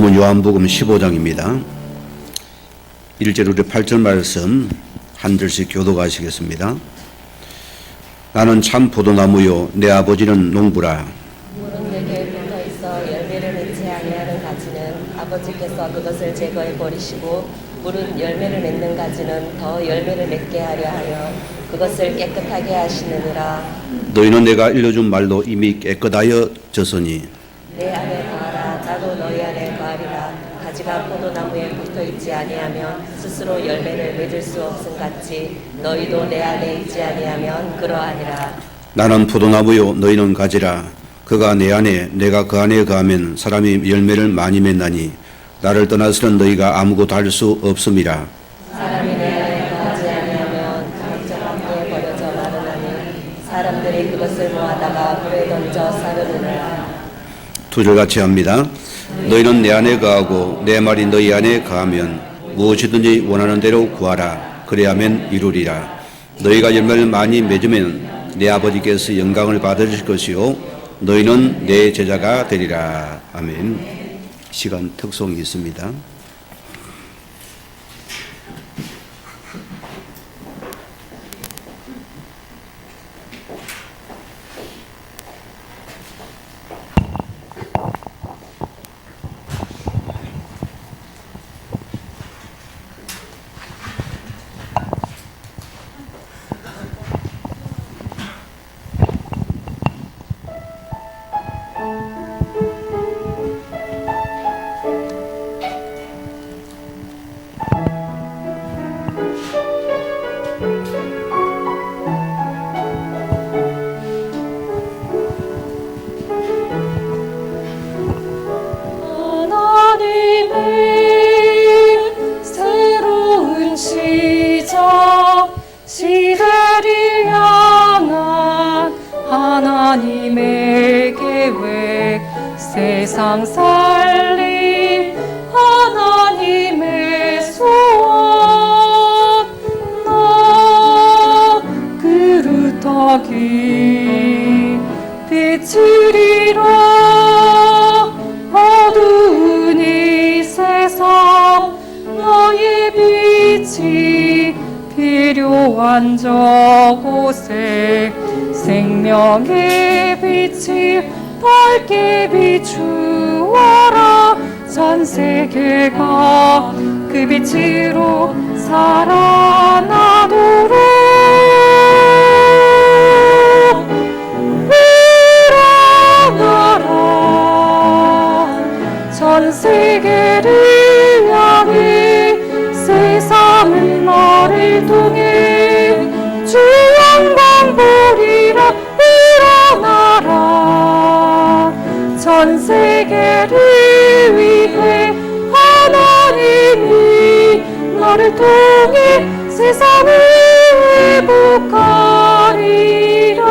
말씀은 요한복음 15장입니다. 1절부터 8절 말씀 한 절씩 교독하시겠습니다. 나는 참 포도나무요 내 아버지는 농부라. 물은 내게 붙어 있어 열매를 맺지 아니하는 가지는 아버지께서 그것을 제거해 버리시고 물은 열매를 맺는 가지는 더 열매를 맺게 하려 하여 그것을 깨끗하게 하시느니라. 너희는 내가 일러준 말로 이미 깨끗하여졌으니 내 안에 거하라 나도 너희 안에 거하리라. 가지가 포도나무에 붙어 있지 아니하면 스스로 열매를 맺을 수 없음 같이 너희도 내 안에 있지 아니하면 그러하니라. 나는 포도나무요 너희는 가지라. 그가 내 안에 내가 그 안에 거하면 사람이 열매를 많이 맺나니 나를 떠나서는 너희가 아무것도 할 수 없음이라. 사람이 내 안에 거하지 아니하면 각자 밖에 버려져 마르나니 사람들이 그것을 모아다가 불에 던져 사르느니라. 두 절 같이 합니다. 너희는 내 안에 거하고 내 말이 너희 안에 거하면 무엇이든지 원하는 대로 구하라. 그래야만 이루리라. 너희가 열매를 많이 맺으면 내 아버지께서 영광을 받으실 것이요 너희는 내 제자가 되리라. 아멘. 시간 특성이 있습니다. 시대를 향한 하나님의 계획, 세상 살림 하나님의 소원. 나 그루터기 비추리라. 어두운 이 세상 너의 빛이 필요한 저곳에 생명의 빛이 밝게 비추어라. 전 세계가 그 빛으로 살아나도록 일어나라. 전 세계를 향해 세상은 너를 통해 주 영광 보리라. 일어나라. 전 세계를 위해 하나님이 너를 통해 세상을 회복하리라.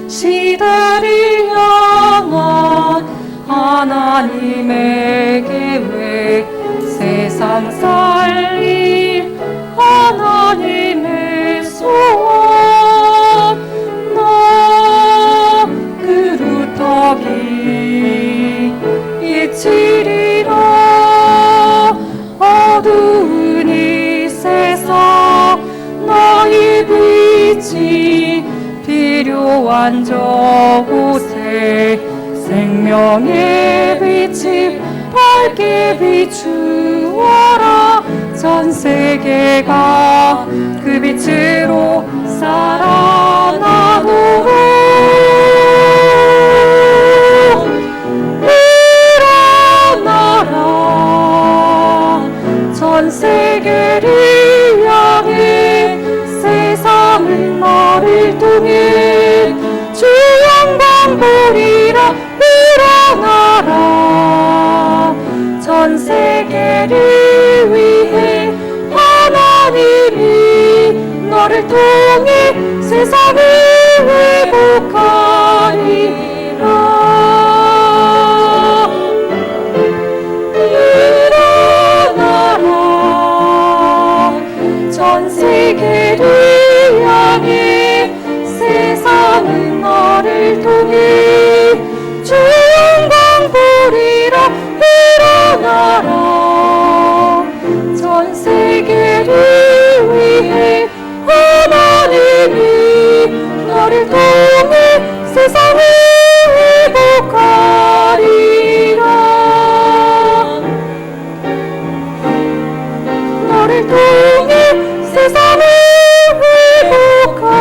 시대를 향한 하나님의 계획, 세상 살림 하나님의 소원. 나 그루터기 비추리라. 어두운 이 세상 너의 빛이 필요한 저곳에 생명의 빛이 밝게 비추어라. 전 세계가 그 빛으로 살아나도록 일어나라. 전 세계를 향해 세상은 너를 통해 주 영광 보리라. 일어나라. 세계를 위해 하나님이 너를 통해 세상을 회복하리라. 일어나라. 전 세계를 향해 세상은 너를 통해 주 영광 보리라. 일어나라. 전 세계를 위해 하나님이 너를 통해 세상을 회복하리라. 너를 통해 세상을 회복하리라.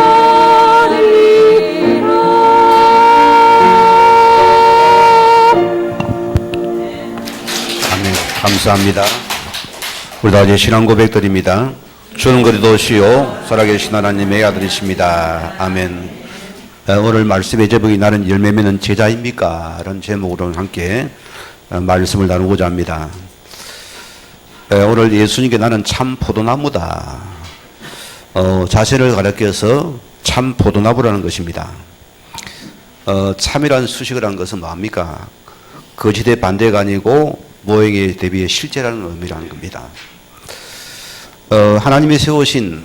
아멘. 감사합니다. 우리 다 이제 신앙 고백드립니다. 주는 그리스도시요 살아계신 하나님의 아들이십니다. 아멘. 오늘 말씀의 제목이 나는 열매 맺는 제자입니까? 라는 제목으로 함께 말씀을 나누고자 합니다. 오늘 예수님께 나는 참 포도나무다. 자신을 가리켜서 참 포도나무라는 것입니다. 참이란 수식을 한 것은 뭡니까? 거짓의 반대가 아니고 모형에 대비해 실제라는 의미라는 겁니다. 하나님이 세우신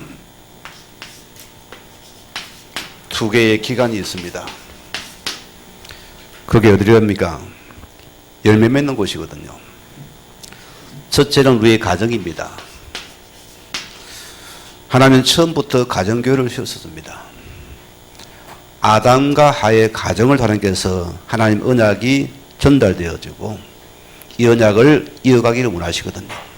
두 개의 기간이 있습니다. 그게 어디랍니까? 열매 맺는 곳이거든요. 첫째는 우리의 가정입니다. 하나님은 처음부터 가정교회를 세웠습니다. 아담과 하의 가정을 하나님께서 하나님 언약이 전달되어지고 이 언약을 이어가기를 원하시거든요.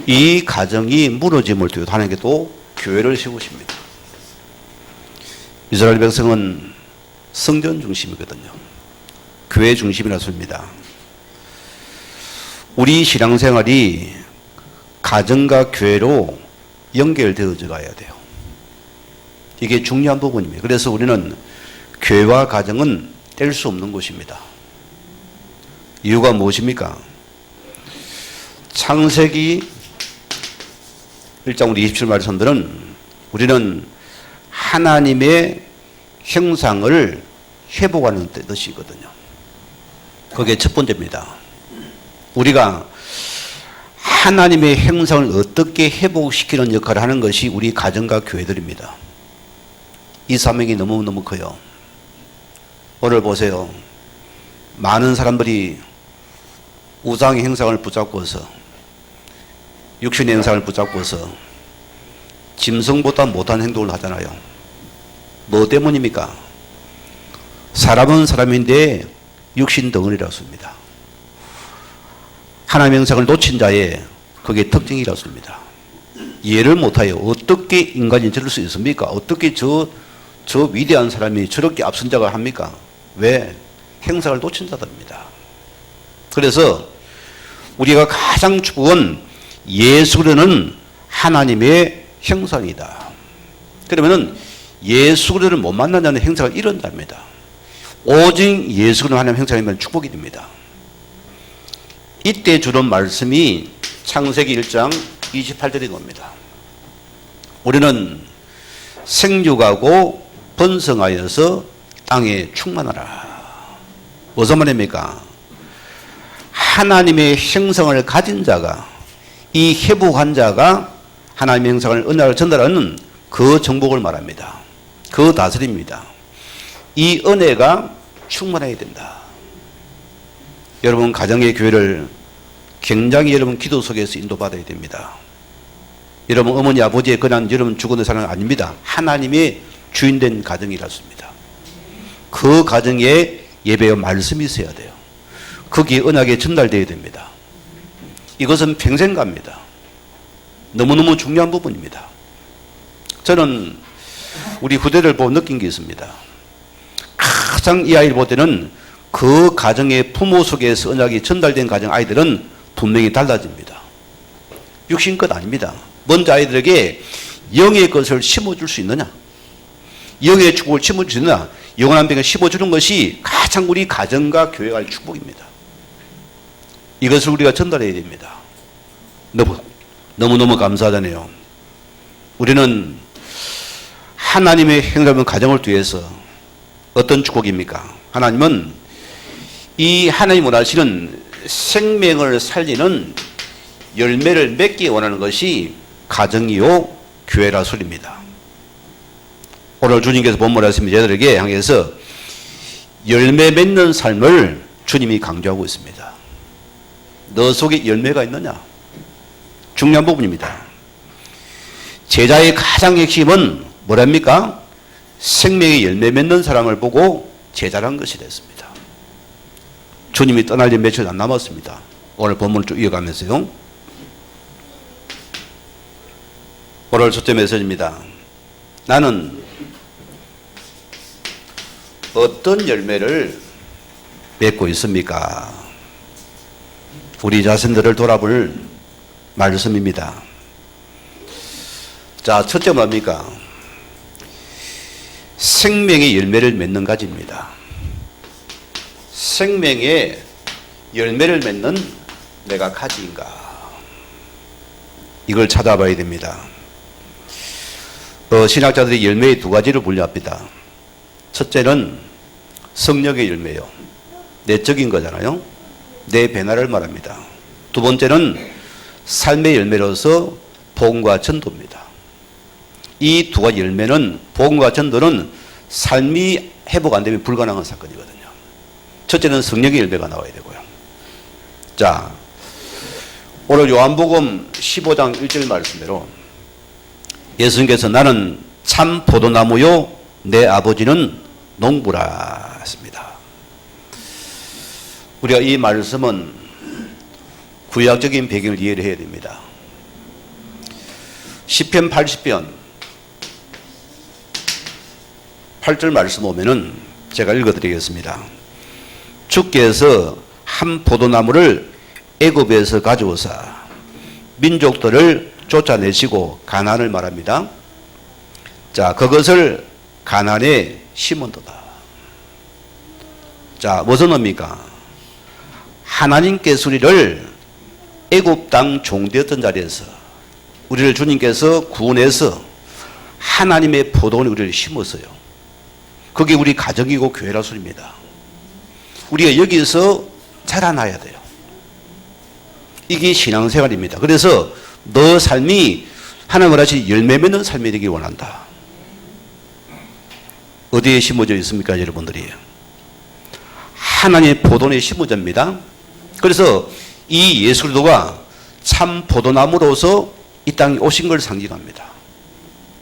이 가정이 무너짐을 두고 하나님께 또 교회를 세우십니다. 이스라엘 백성은 성전 중심이거든요. 교회 중심이라 씁니다. 우리 신앙생활이 가정과 교회로 연결되어져 가야 돼요. 이게 중요한 부분입니다. 그래서 우리는 교회와 가정은 뗄 수 없는 것입니다. 이유가 무엇입니까? 창세기 1장 우리 27 말씀들은 우리는 하나님의 형상을 회복하는 뜻이거든요. 그게 첫 번째입니다. 우리가 하나님의 형상을 어떻게 회복시키는 역할을 하는 것이 우리 가정과 교회들입니다. 이 사명이 너무너무 커요. 오늘 보세요. 많은 사람들이 우상의 형상을 붙잡고서 육신의 형상을 붙잡고서 짐승보다 못한 행동을 하잖아요. 뭐 때문입니까? 사람은 사람인데 육신 덩어리라고 씁니다. 하나님의 형상을 놓친 자의 그게 특징이라고 씁니다. 이해를 못하여 어떻게 인간이 저럴 수 있습니까? 어떻게 저 위대한 사람이 저렇게 앞선 자가 합니까? 왜? 형상을 놓친 자들입니다. 그래서 우리가 가장 축복은 예수 그리스도는 하나님의 형상이다. 그러면은 예수 그리스도를 못 만나냐는 형상을 잃은답니다. 오직 예수 그리스도 하나님의 형상이면 축복이 됩니다. 이때 주는 말씀이 창세기 1장 28절인 겁니다. 우리는 생육하고 번성하여서 땅에 충만하라. 무슨 말입니까? 하나님의 형상을 가진 자가, 이 회복한 자가 하나님의 형상을 언약을 전달하는 그 정복을 말합니다. 그 다스림입니다. 이 은혜가 충만해야 된다. 여러분 가정의 교회를 굉장히 여러분 기도 속에서 인도받아야 됩니다. 여러분 어머니 아버지의 권한 여러분 주권의 사람은 아닙니다. 하나님의 주인된 가정이라습니다. 그 가정에 예배와 말씀이 있어야 돼요. 거기에 언약에 전달되어야 됩니다. 이것은 평생 갑니다. 너무너무 중요한 부분입니다. 저는 우리 후대를 보고 느낀 게 있습니다. 가장 이 아이를 볼 때는 그 가정의 부모 속에서 언약이 전달된 가정 아이들은 분명히 달라집니다. 육신 것 아닙니다. 먼저 아이들에게 영의 것을 심어줄 수 있느냐, 영의 축복을 심어줄 수 있느냐, 영원한 병을 심어주는 것이 가장 우리 가정과 교회가 할 축복입니다. 이것을 우리가 전달해야 됩니다. 너무너무 감사하잖아요. 우리는 하나님의 행복한 가정을 위해서 어떤 축복입니까? 하나님은 이 하나님 원하시는 생명을 살리는 열매를 맺기 원하는 것이 가정이요 교회라 소리입니다. 오늘 주님께서 본문하시면 저희들에게 향해서 열매 맺는 삶을 주님이 강조하고 있습니다. 너 속에 열매가 있느냐? 중요한 부분입니다. 제자의 가장 핵심은 뭐랍니까? 생명의 열매 맺는 사람을 보고 제자란 것이 됐습니다. 주님이 떠날 지 며칠 안 남았습니다. 오늘 본문을 쭉 이어가면서요. 오늘 첫째 메시지입니다. 나는 어떤 열매를 맺고 있습니까? 우리 자신들을 돌아볼 말씀입니다. 자, 첫째 뭡니까? 생명의 열매를 맺는 가지입니다. 생명의 열매를 맺는 내가 가지인가? 이걸 찾아봐야 됩니다. 신학자들이 열매의 두 가지를 분류합니다. 첫째는 성령의 열매요. 내적인 거잖아요. 내 변화를 말합니다. 두 번째는 삶의 열매로서 복음과 전도입니다. 이 두 가지 열매는, 복음과 전도는 삶이 회복 안 되면 불가능한 사건이거든요. 첫째는 성령의 열매가 나와야 되고요. 자, 오늘 요한복음 15장 1절 말씀대로 예수님께서 나는 참 포도나무요 내 아버지는 농부라 했습니다. 우리가 이 말씀은 구약적인 배경을 이해를 해야 됩니다. 시편 80편 8절 말씀 오면은 제가 읽어드리겠습니다. 주께서 한 포도나무를 애굽에서 가져오사 민족들을 쫓아내시고 가나안을 말합니다. 자, 그것을 가나안에 심은도다. 자, 무슨 의미입니까? 하나님께서 우리를 애굽 땅 종되었던 자리에서 우리를 주님께서 구원해서 하나님의 포도원에 우리를 심었어요. 그게 우리 가정이고 교회라 소리입니다. 우리가 여기서 자라나야 돼요. 이게 신앙생활입니다. 그래서 너 삶이 하나님을 하신 열매 맺는 삶이 되길 원한다. 어디에 심어져 있습니까, 여러분들이? 하나님의 포도원에 심어집니다. 그래서 이 예수 그리스도가 참 포도나무로서 이 땅에 오신 걸 상징합니다.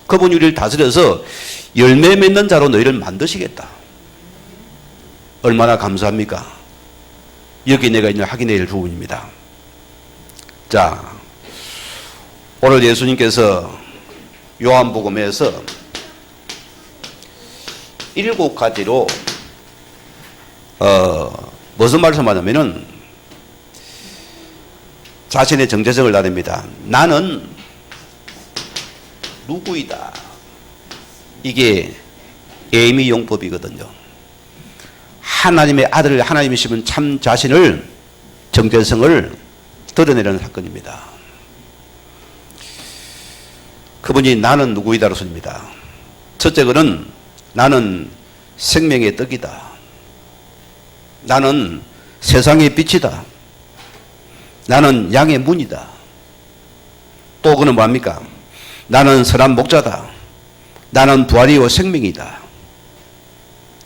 그분이 우리를 다스려서 열매 맺는 자로 너희를 만드시겠다. 얼마나 감사합니까? 여기 내가 있는 확인해야 할 부분입니다. 자, 오늘 예수님께서 요한복음에서 7가지로 무슨 말씀하냐면은 자신의 정체성을 나눕니다. 나는 누구이다. 이게 에이미 용법이거든요. 하나님의 아들, 하나님이시면 참 자신을, 정체성을 드러내는 사건입니다. 그분이 나는 누구이다로 씁니다. 첫째 거는 나는 생명의 떡이다. 나는 세상의 빛이다. 나는 양의 문이다. 또 그는 뭐합니까? 나는 선한 목자다. 나는 부활이요 생명이다.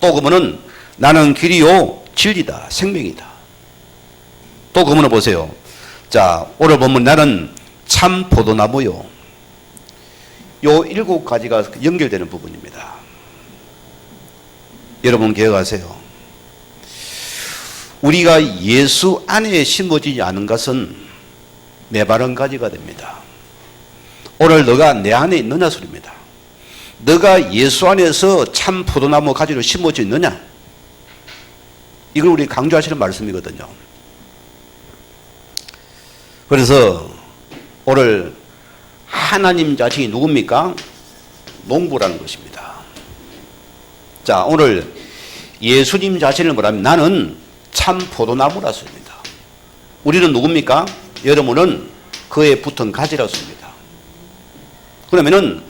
또 그분은 나는 길이요 진리다. 생명이다. 또 그분은 보세요. 자, 오늘 보면 나는 참 포도나무요. 요 7가지가 연결되는 부분입니다. 여러분 기억하세요. 우리가 예수 안에 심어지지 않은 것은 메마른 가지가 됩니다. 오늘 너가 내 안에 있느냐 소리입니다. 너가 예수 안에서 참 포도나무 가지로 심어져 있느냐? 이걸 우리 강조하시는 말씀이거든요. 그래서 오늘 하나님 자신이 누굽니까? 농부라는 것입니다. 자, 오늘 예수님 자신을 뭐라면 나는 참 포도나무라 소리입니다. 우리는 누굽니까? 여러분은 그에 붙은 가지라고 씁니다. 그러면은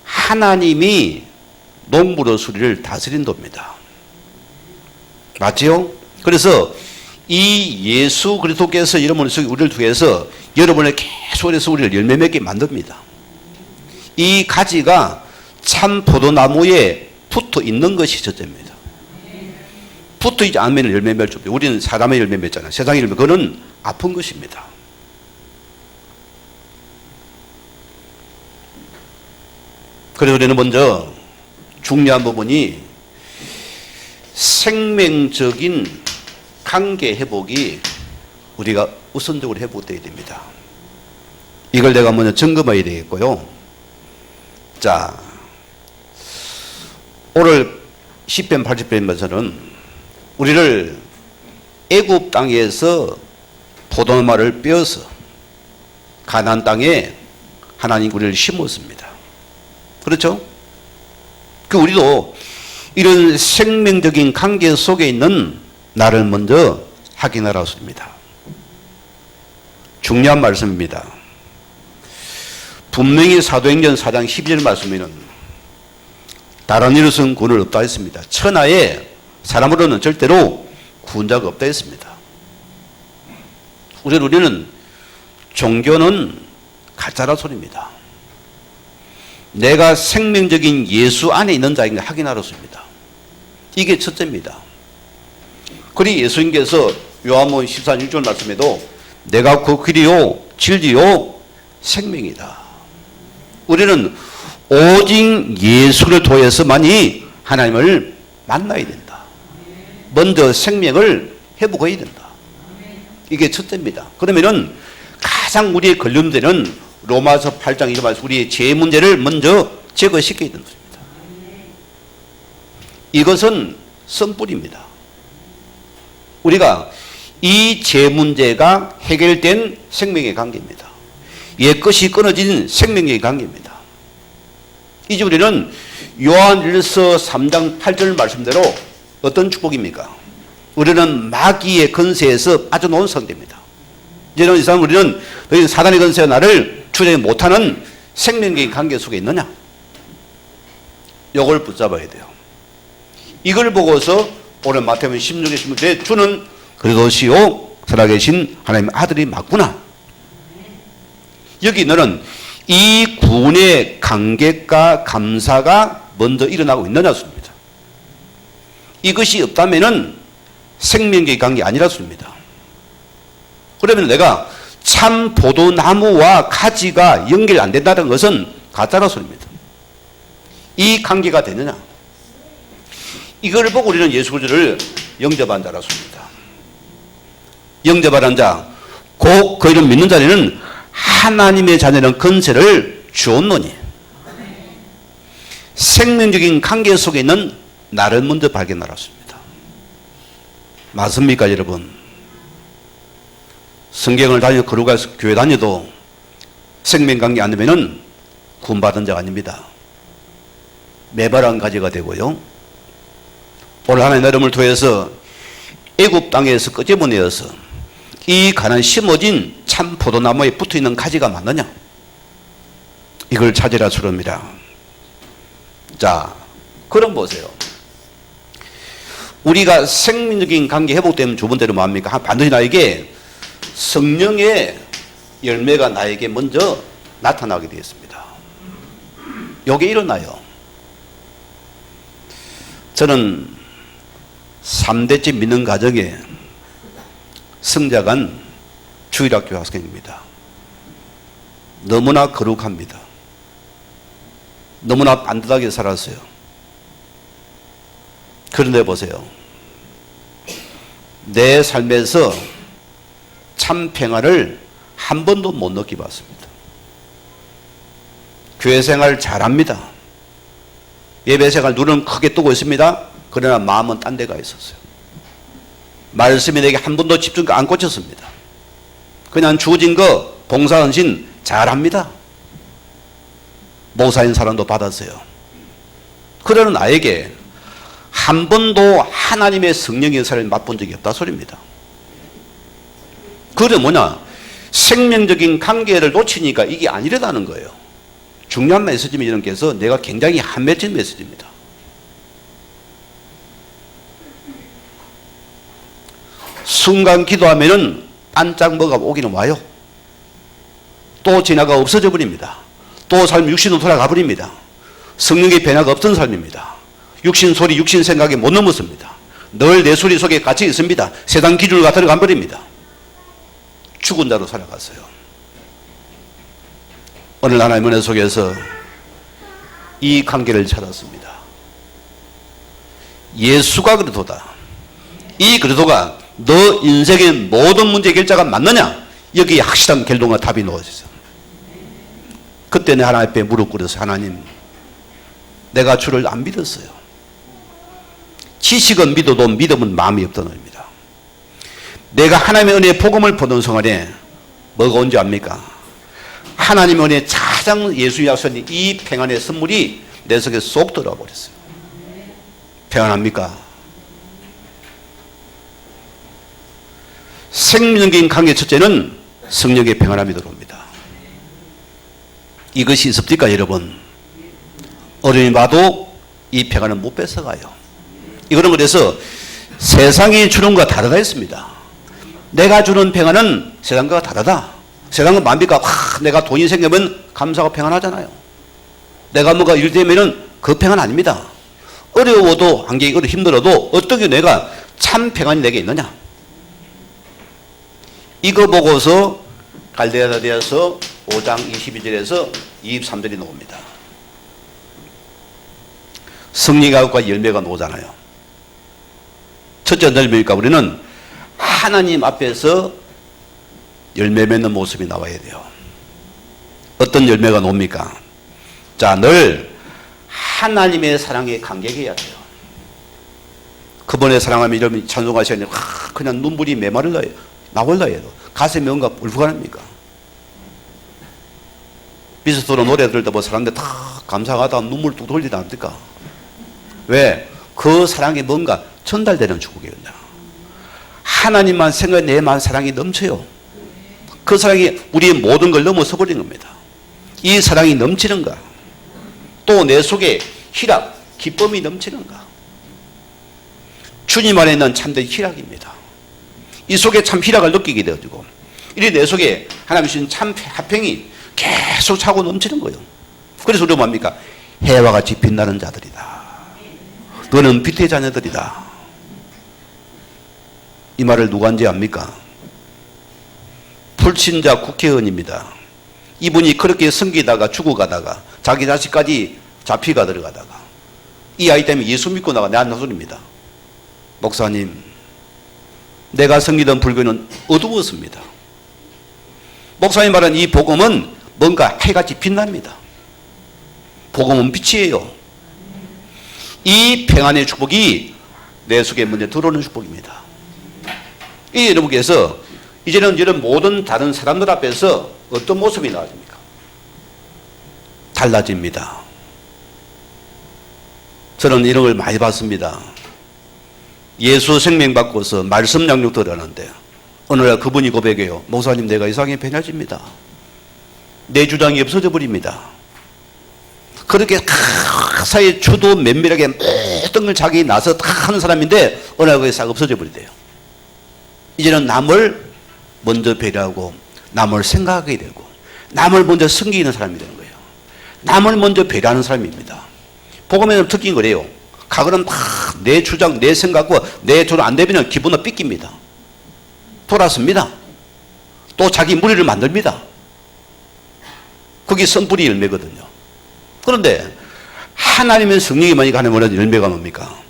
하나님이 농부로서 우리를 다스린답니다. 맞지요? 그래서 이 예수 그리스도께서 여러분을 우리를 통해서 여러분을 계속해서 우리를 열매 맺게 만듭니다. 이 가지가 참 포도나무에 붙어 있는 것이 첫째입니다. 붙어 있지 않으면 열매 맺을 수 없어요. 우리는 사람의 열매 맺잖아요. 세상의 열매, 그거는 아픈 것입니다. 그래서 우리는 먼저 중요한 부분이 생명적인 관계 회복이 우리가 우선적으로 회복되어야 됩니다. 이걸 내가 먼저 점검해야 되겠고요. 자, 오늘 10편 80편에서는 우리를 애굽 땅에서 포도나무를 빼어서 가나안 땅에 하나님 우리를 심었습니다. 그렇죠? 우리도 이런 생명적인 관계 속에 있는 나를 먼저 확인하라고 했습니다. 중요한 말씀입니다. 분명히 사도행전 4장 12절 말씀에는 다른 이로서는 구원을 없다 했습니다. 천하에 사람으로는 절대로 구원자가 없다 했습니다. 우리는 종교는 가짜라 소리입니다. 내가 생명적인 예수 안에 있는 자인가 확인하였습니다. 이게 첫째입니다. 그리 예수님께서 요한복음 14장 1절 말씀에도 내가 그 길이요 진리요 생명이다. 우리는 오직 예수를 통해서만이 하나님을 만나야 된다. 먼저 생명을 회복해야 된다. 이게 첫째입니다. 그러면은 가장 우리의 걸림되는 로마서 8장 1절 말씀, 우리의 죄 문제를 먼저 제거시켜야 되는 것입니다. 이것은 선불입니다. 우리가 이 죄 문제가 해결된 생명의 관계입니다. 옛 것이 끊어진 생명의 관계입니다. 이제 우리는 요한일서 3장 8절 말씀대로 어떤 축복입니까? 우리는 마귀의 건세에서 빠져나온 상태입니다. 이제는 이상 우리는 너희 사단의 건세가 나를 추적하지 못하는 생명적인 관계 속에 있느냐? 이걸 붙잡아야 돼요. 이걸 보고서 오늘 마태복음 16장 16절에 주는 그리스도시요 살아계신 하나님의 아들이 맞구나. 여기 너는 이 구원의 감격과 감사가 먼저 일어나고 있느냐 소리입니다. 이것이 없다면은 생명적인 관계 아니라 소리입니다. 그러면 내가 참 포도나무와 가지가 연결 안 된다는 것은 가짜라 소리입니다. 이 관계가 되느냐? 이걸 보고 우리는 예수 그리스도를 영접한 자라 소리입니다. 영접하는 자, 곧 그 이름 믿는 자는 하나님의 자녀는 건세를 주었노니 생명적인 관계 속에 있는 나를 먼저 발견하였습니다. 맞습니까 여러분? 성경을 다니고 거룩한 교회 다녀도 생명관계 안 되면은 구원받은 자가 아닙니다. 매발한 가지가 되고요. 오늘 하나님 여러분을 통해서 애굽 땅에서 끄집어내어서 이 가난 심어진 참 포도나무에 붙어있는 가지가 맞느냐? 이걸 찾으라 소리입니다. 자, 그럼 보세요. 우리가 생명적인 관계 회복되면 두 번째로 뭐합니까? 반드시 나에게 성령의 열매가 나에게 먼저 나타나게 되었습니다. 이게 일어나요. 저는 3대째 믿는 가정에 성장한 주일학교 학생입니다. 너무나 거룩합니다. 너무나 반듯하게 살았어요. 그런데 보세요. 내 삶에서 참 평화를 한 번도 못 느껴봤습니다. 교회 생활 잘합니다. 예배 생활 눈은 크게 뜨고 있습니다. 그러나 마음은 딴 데가 있었어요. 말씀이 내게 한 번도 집중 안 꽂혔습니다. 그냥 주어진 거 봉사헌신 잘합니다. 목사인 사람도 받았어요. 그러는 나에게 한 번도 하나님의 성령의 역사를 맛본 적이 없다 소리입니다. 그게 뭐냐? 생명적인 관계를 놓치니까 이게 안 일어나는 거예요. 중요한 메시지입니다. 여러분께서 내가 굉장히 한맺힌 메시지입니다. 순간 기도하면은 반짝 뭐가 오기는 와요. 또 지나가 없어져 버립니다. 또 삶 육신으로 돌아가 버립니다. 성령의 변화가 없던 삶입니다. 육신 소리, 육신 생각에 못 넘었습니다. 늘 내 소리 속에 갇혀 있습니다. 세상 기준으로 들어가 버립니다. 죽은 자로 살아갔어요. 오늘 하나님의 은혜 속에서 이 관계를 찾았습니다. 예수가 그리스도다. 이 그리스도가 너 인생의 모든 문제 해결자가 맞느냐? 여기에 확실한 결론과 답이 놓아졌어요. 그때 내 하나님 앞에 무릎 꿇어서 하나님, 내가 주를 안 믿었어요. 지식은 믿어도 믿음은 마음이 없던 겁니다. 내가 하나님의 은혜의 복음을 보던 순간에 뭐가 온지 압니까? 하나님의 은혜의 가장 예수의 약속인 이 평안의 선물이 내 속에 쏙 들어와 버렸어요. 평안합니까? 생명적인 관계 첫째는 성령의 평안함이 들어옵니다. 이것이 있습니까, 여러분? 어른이 봐도 이 평안은 못 뺏어가요. 이거는 그래서 세상이 주는 것과 다르다 했습니다. 내가 주는 평안은 세상과 다르다. 세상은 뭡니까? 내가 돈이 생기면 감사하고 평안하잖아요. 내가 뭐가 일 되면은 그 평안 아닙니다. 어려워도 환경이 힘들어도 어떻게 내가 참 평안이 내게 있느냐? 이거 보고서 갈대아서에서 5장 22절에서 23절이 나옵니다. 성리가옥과 열매가 나오잖아요. 첫째 열매니까 우리는 하나님 앞에서 열매 맺는 모습이 나와야 돼요. 어떤 열매가 나옵니까? 자, 늘 하나님의 사랑에 감격해야 돼요. 그분의 사랑하면 이러면 찬송하시는 그냥 눈물이 메마를러요. 나올라 해도 가슴이 뭔가 불편합니까? 비스트로 노래 들을 때 뭐 사람들 다 감사하다 눈물 뚝 돌리지 않습니까? 왜? 그 사랑이 뭔가 전달되는 축복이거든요. 하나님만 생각해 내 마음 사랑이 넘쳐요. 그 사랑이 우리의 모든 걸 넘어서 버린 겁니다. 이 사랑이 넘치는가? 또 내 속에 희락, 기쁨이 넘치는가? 주님 안에 있는 참된 희락입니다. 이 속에 참 희락을 느끼게 되어지고 이래 내 속에 하나님 주신 참 화평이 계속 차고 넘치는 거예요. 그래서 우리가 뭡니까? 해와 같이 빛나는 자들이다. 너는 빛의 자녀들이다. 이 말을 누가 한지 압니까? 불신자 국회의원입니다. 이분이 그렇게 섬기다가 죽어가다가 자기 자식까지 잡히가 들어가다가 이 아이 때문에 예수 믿고 나가 내한 소리입니다. 목사님, 내가 섬기던 불교는 어두웠습니다. 목사님 말한 이 복음은 뭔가 해같이 빛납니다. 복음은 빛이에요. 이 평안의 축복이 내 속에 먼저 들어오는 축복입니다. 이 여러분께서 이제는 이런 모든 다른 사람들 앞에서 어떤 모습이 나와집니까? 달라집니다. 저는 이런 걸 많이 봤습니다. 예수 생명 받고서 말씀 양육 들어가는데 어느 날 그분이 고백해요. 목사님, 내가 이상하게 변해집니다. 내 주장이 없어져 버립니다. 그렇게 사회 주도 면밀하게 모든 걸 자기 나서 다 하는 사람인데 어느 날 그게 싹 없어져 버리대요. 이제는 남을 먼저 배려하고 남을 생각하게 되고 남을 먼저 섬기는 사람이 되는 거예요. 남을 먼저 배려하는 사람입니다. 복음에는 특징이 그래요. 가거는 막 내 주장, 내 생각과 내 조로 안 되면 기분은 삐깁니다. 돌았습니다. 또 자기 무리를 만듭니다. 그게 선뿌리 열매거든요. 그런데 하나님의 성령이 많으니까 하나님 원하는 열매가 뭡니까?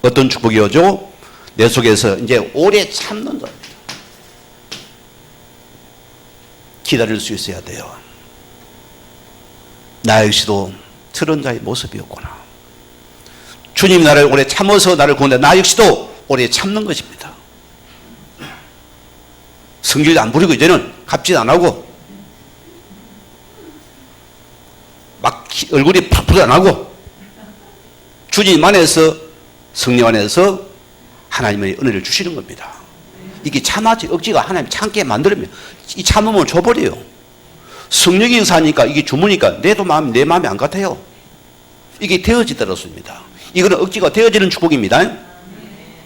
어떤 축복이 오죠? 내 속에서 이제 오래 참는 겁니다. 기다릴 수 있어야 돼요. 나 역시도 저런 자의 모습이었구나. 주님이 나를 오래 참아서 나를 구원해. 나 역시도 오래 참는 것입니다. 성질도 안 부리고 이제는 갑질 안 하고 막 얼굴이 푸푸 안 하고 주님 안에서 성령 안에서 하나님의 은혜를 주시는 겁니다. 이게 참아지 억지가 하나님 참게 만들면 이 참음을 줘버려요. 성령이 역사하니까 이게 주무니까 내 마음이 안 같아요. 이게 되어지더라습니다. 이거는 억지가 되어지는 축복입니다.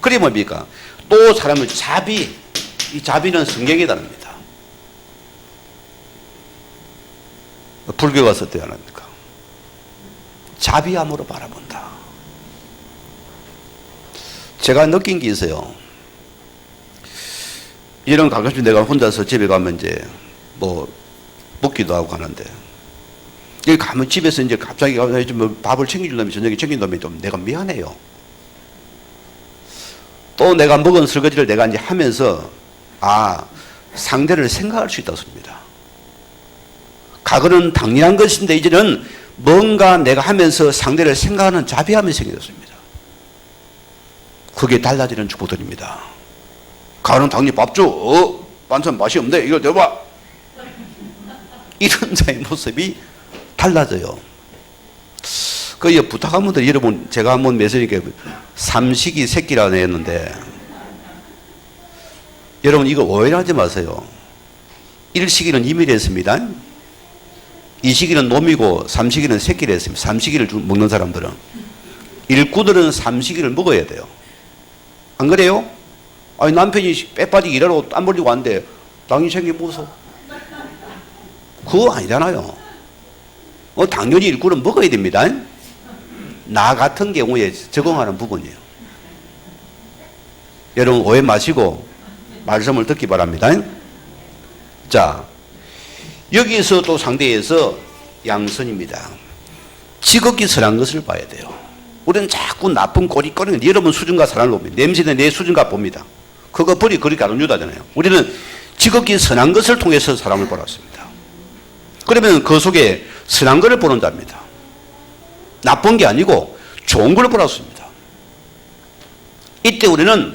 그래 뭡니까? 또 사람을 자비, 이 자비는 성경에 다릅니다. 불교 가서 어떻게 안 합니까? 자비함으로 바라본다. 제가 느낀 게 있어요. 이런 가끔씩 내가 혼자서 집에 가면 이제 뭐 묵기도 하고 가는데 여기 가면 집에서 이제 갑자기 뭐 밥을 챙겨주려면 저녁에 챙겨주려면 좀 내가 미안해요. 또 내가 먹은 설거지를 내가 이제 하면서 상대를 생각할 수 있다습니다. 과거는 당연한 것인데 이제는 뭔가 내가 하면서 상대를 생각하는 자비함이 생겼습니다. 그게 달라지는 축복들입니다. 가는 당연히 밥 줘. 반찬 맛이 없네. 이거 내봐. 이런 자의 모습이 달라져요. 그 부탁한 분들 여러분 제가 한번 메시지에 삼식이 새끼라고 했는데 여러분 이거 오해하지 마세요. 일식이는 이미를 했습니다. 이식이는 놈이고 삼식이는 새끼를 했습니다. 삼식이를 먹는 사람들은 일꾼들은 삼식이를 먹어야 돼요. 안 그래요? 아니 남편이 빼빠지게 일하러 땀 흘리고 왔는데 당연히 생기 무서. 그거 아니잖아요. 당연히 일꾼은 먹어야 됩니다. 나 같은 경우에 적응하는 부분이에요. 여러분 오해 마시고 말씀을 듣기 바랍니다. 자, 여기서 또 상대에서 양선입니다. 지극히 선한 것을 봐야 돼요. 우리는 자꾸 나쁜 꼬리 꺼내는 여러분 수준과 사랑을 봅니다. 냄새는 내 수준과 봅니다. 그거 버리 그렇게 안 유다잖아요. 우리는 지극히 선한 것을 통해서 사람을 보았습니다. 그러면 그 속에 선한 것을 보는 자입니다. 나쁜 게 아니고 좋은 걸 보았습니다. 이때 우리는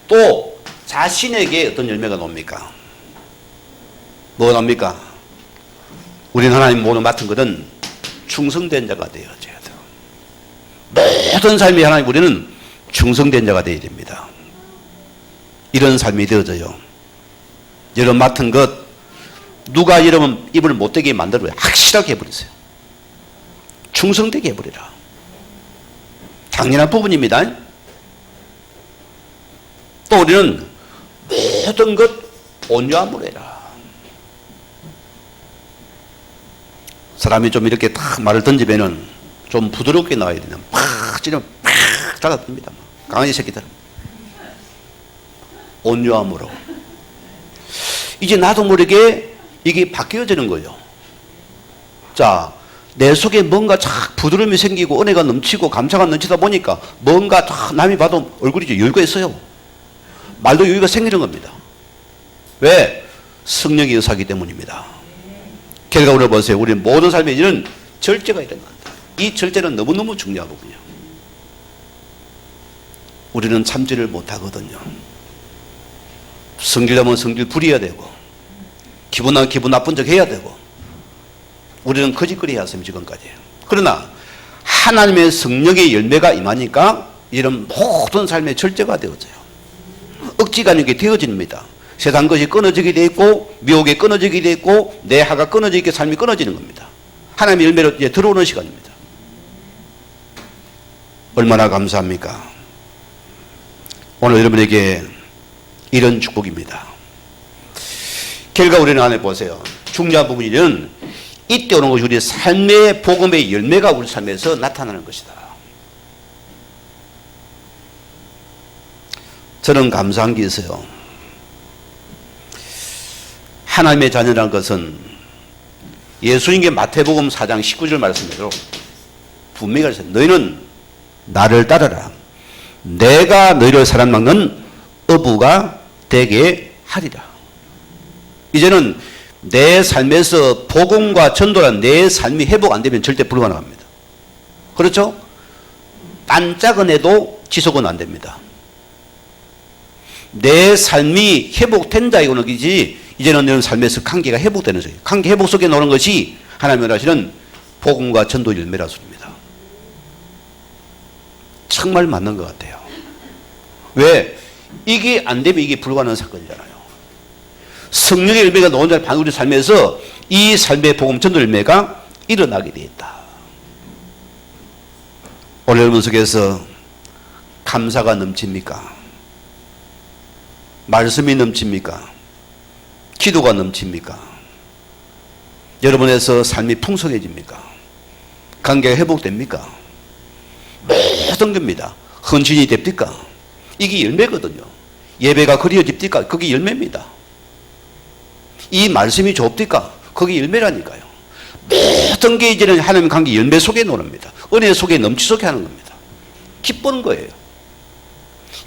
또 자신에게 어떤 열매가 나옵니까? 뭐가 나옵니까? 우리는 하나님 모든 맡은 것은 충성된 자가 되어져야 돼요. 모든 삶이 하나님 우리는 충성된 자가 되어야 됩니다. 이런 삶이 되어져요. 여러분 맡은 것 누가 여러분 입을 못되게 만들어요. 확실하게 해버리세요. 충성되게 해버리라. 당연한 부분입니다. 또 우리는 모든 것 온유함으로 해라. 사람이 좀 이렇게 탁 말을 던지면은 좀 부드럽게 나와야 되냐. 팍 찌르면 팍 달아듭니다. 강아지 새끼들. 온유함으로. 이제 나도 모르게 이게 바뀌어지는 거예요. 자, 내 속에 뭔가 착 부드러움이 생기고 은혜가 넘치고 감사가 넘치다 보니까 뭔가 다 남이 봐도 얼굴이 여유가 있어요. 말도 여유가 생기는 겁니다. 왜? 성령이 역사하기 때문입니다. 결과물을 보세요. 우리 모든 삶에 이런 절제가 일어난다. 이 절제는 너무너무 중요하거든요. 우리는 참지를 못하거든요. 성질나면 성질 부려야 되고 기분 나면 기분 나쁜 척 해야 되고 우리는 거짓거리 해왔어요. 지금까지. 그러나 하나님의 성령의 열매가 임하니까 이런 모든 삶의 절제가 되어져요. 억지가 아닌 게 되어집니다. 세상 것이 끊어지게 돼 있고 미혹에 끊어지게 돼 있고 내 하가 끊어지게 삶이 끊어지는 겁니다. 하나님의 열매로 이제 들어오는 시간입니다. 얼마나 감사합니까? 오늘 여러분에게 이런 축복입니다. 결과 우리는 안에 보세요. 중요한 부분은 이때 오는 것이 우리 삶의 복음의 열매가 우리 삶에서 나타나는 것이다. 저는 감사한 게 있어요. 하나님의 자녀라는 것은 예수님께 마태복음 4장 19절 말씀대로 분명히 하셨어요. 너희는 나를 따르라. 내가 너희를 사랑받는 어부가 되게 하리라. 이제는 내 삶에서 복음과 전도란 내 삶이 회복 안 되면 절대 불가능합니다. 그렇죠? 반짝은 해도 지속은 안 됩니다. 내 삶이 회복된 자의 오는이지 이제는 내 삶에서 관계가 회복되는 거예요. 관계 회복 속에 노는 것이 하나님을 하시는 복음과 전도 열매라 소리입니다. 정말 맞는 것 같아요. 왜? 이게 안 되면 이게 불가능한 사건이잖아요. 성령의 열매가 노는 자를 반 우리 삶에서 이 삶의 복음 전도 열매가 일어나게 되어 있다. 오늘 여러분 속에서 감사가 넘칩니까? 말씀이 넘칩니까? 기도가 넘칩니까? 여러분에서 삶이 풍성해집니까? 관계가 회복됩니까? 모든 겁니다. 헌신이 됩니까? 이게 열매거든요. 예배가 그리워집니까? 그게 열매입니다. 이 말씀이 좁니까? 그게 열매라니까요. 모든 게 이제는 하나님 관계 열매 속에 노릅니다. 은혜 속에 넘치게 하는 겁니다. 기쁘는 거예요.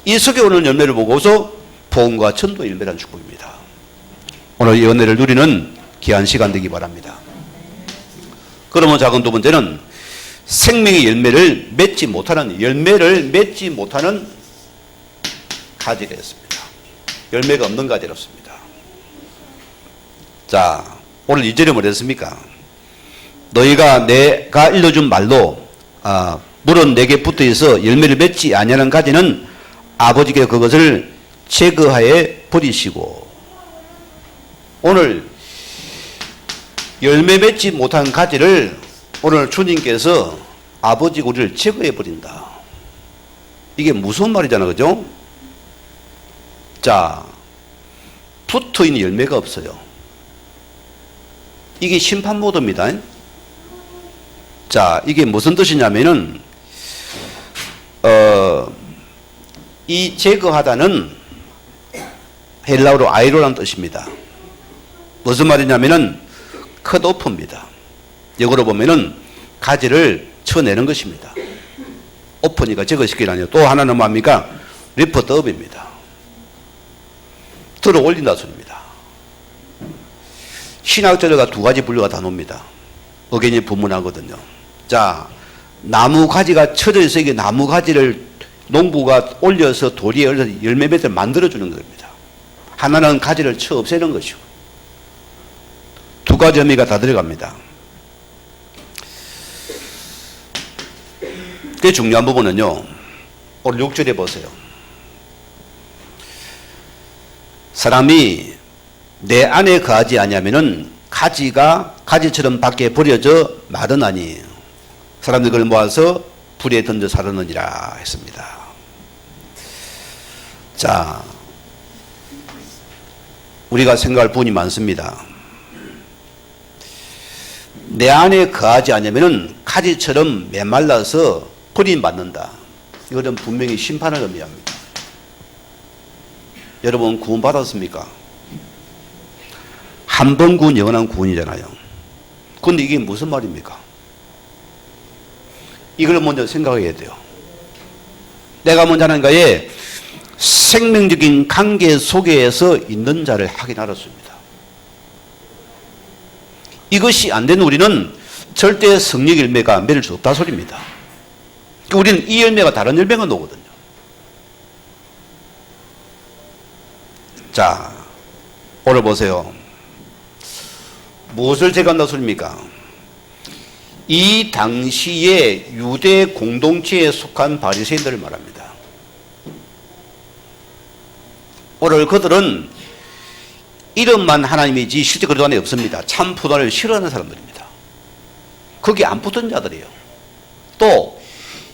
이 속에 오는 열매를 보고서 복음과 전도의 열매라는 축복입니다. 오늘 이 은혜를 누리는 귀한 시간 되기 바랍니다. 그러면 작은 두 번째는 생명의 열매를 맺지 못하는 가지가 있습니다. 열매가 없는 가지가 없습니다. 자, 오늘 2절에 뭐라 했습니까? 너희가 내가 일러준 말로 물은 내게 붙어있어 열매를 맺지 아니하는 가지는 아버지께 그것을 제거하여 버리시고. 오늘 열매 맺지 못한 가지를 오늘 주님께서 아버지가 우리를 제거해 버린다. 이게 무서운 말이잖아, 그죠? 자, 붙어있는 열매가 없어요. 이게 심판 모드입니다. 자, 이게 무슨 뜻이냐면은 이 제거하다는 헬라어로 아이로라는 뜻입니다. 무슨 말이냐면은 컷오프입니다. 영어로 보면은 가지를 쳐내는 것입니다. 오프니까 제거시키라니요. 또 하나는 뭡니까? 리프트업입니다. 들어 올린다 소리입니다. 신학자료가 두 가지 분류가 다 놉니다. 의견이 분분하거든요. 자, 나무 가지가 쳐져 있어. 이게 나무 가지를 농부가 올려서 도리에 올려서 열매 맺을 만들어주는 겁니다. 하나는 가지를 쳐 없애는 것이고, 두 가지 의미가 다 들어갑니다. 그 중요한 부분은요, 오늘 6절에 보세요. 사람이 내 안에 거하지 아니하면은 가지가 가지처럼 밖에 버려져 마르나니 사람들이 그걸 모아서 불에 던져 사르느니라 했습니다. 자, 우리가 생각할 부분이 많습니다. 내 안에 거하지 않으면 가지처럼 메말라서 버림받는다. 이것은 분명히 심판을 의미합니다. 여러분 구원 받았습니까? 한 번 구원 영원한 구원이잖아요. 그런데 이게 무슨 말입니까? 이걸 먼저 생각해야 돼요. 내가 먼저 하나님과의 생명적인 관계 속에서 있는 자를 확인하였습니다. 이것이 안 되는 우리는 절대 성령 열매가 맺을 수 없다 소리입니다. 우리는 이 열매가 다른 열매가 나오거든요. 자, 오늘 보세요. 무엇을 제거한다 소리입니까? 이 당시에 유대 공동체에 속한 바리새인들을 말합니다. 오늘 그들은 이름만 하나님이지 실제 그들 안에 없습니다. 참 포도를 싫어하는 사람들입니다. 거기 안 붙은 자들이에요. 또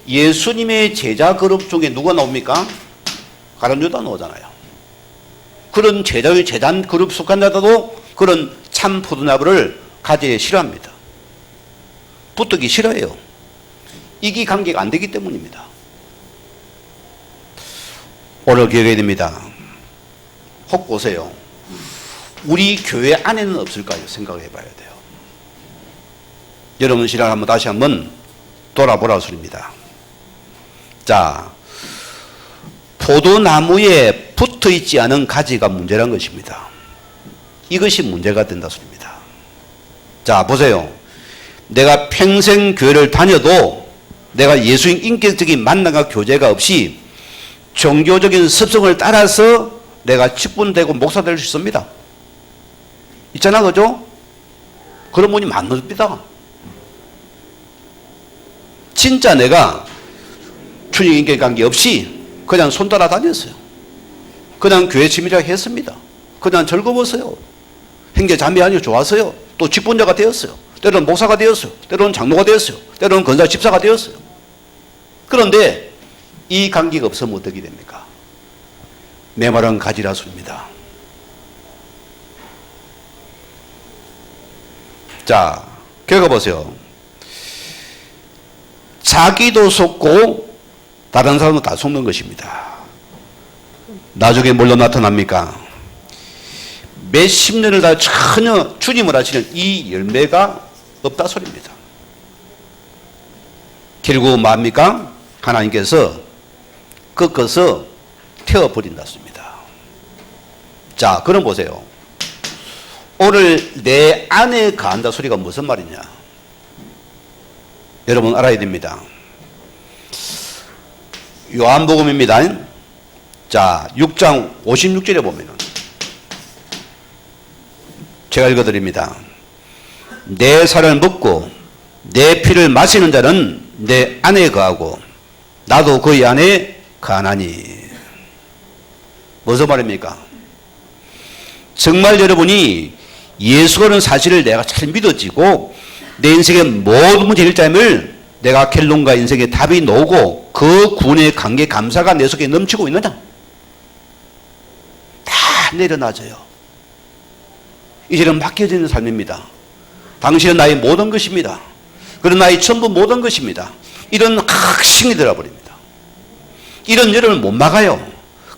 예수님의 제자 그룹 중에 누가 나옵니까? 가룟 유다 나오잖아요. 그런 제자의 제단 그룹 속한 자들도 그런 참 포도나무를 가지에 싫어합니다. 붙기 싫어해요. 이기 관계가 안 되기 때문입니다. 오늘 기억해야 됩니다. 혹 보세요. 우리 교회 안에는 없을까요? 생각해 봐야 돼요. 여러분 신앙을 한번 다시 한번 돌아보라 소리입니다. 자, 포도나무에 붙어 있지 않은 가지가 문제란 것입니다. 이것이 문제가 된다 소리입니다. 자, 보세요. 내가 평생 교회를 다녀도 내가 예수님 인격적인 만남과 교제가 없이 종교적인 습성을 따라서 내가 직분되고 목사 될 수 있습니다. 있잖아, 그죠? 그런 분이 많습니다. 진짜 내가 주님 인격 관계 없이 그냥 손 따라 다녔어요. 그냥 교회 침이라 했습니다. 그냥 즐거웠어요. 형제 자매 아니요 좋았어요. 또 직분자가 되었어요. 때로는 목사가 되었어요. 때로는 장로가 되었어요. 때로는 권사 집사가 되었어요. 그런데 이 관계가 없으면 어떻게 됩니까? 메마른 가지라수입니다. 자, 결과 보세요. 자기도 속고 다른 사람도 다 속는 것입니다. 나중에 뭘로 나타납니까? 몇십 년을 다 전혀 주님을 하시는 이 열매가 없다 소리입니다. 결국 뭡니까? 하나님께서 꺾어서 태워버린다 습니다. 자, 그럼 보세요. 오늘 내 안에 거한다 소리가 무슨 말이냐? 여러분 알아야 됩니다. 요한복음입니다. 자, 6장 56절에 보면은 제가 읽어드립니다. 내 살을 먹고 내 피를 마시는 자는 내 안에 거하고 나도 그의 안에 거하나니. 무슨 말입니까? 정말 여러분이 예수라는 사실을 내가 잘 믿어지고 내 인생의 모든 문제 일자임을 내가 켈론과 인생의 답이 나오고 그 구원의 관계 감사가 내 속에 넘치고 있느냐? 다 내려놔져요. 이제는 맡겨지는 삶입니다. 당신은 나의 모든 것입니다. 그런 나의 전부 모든 것입니다. 이런 확신이 들어버립니다. 이런 여러분을 못 막아요.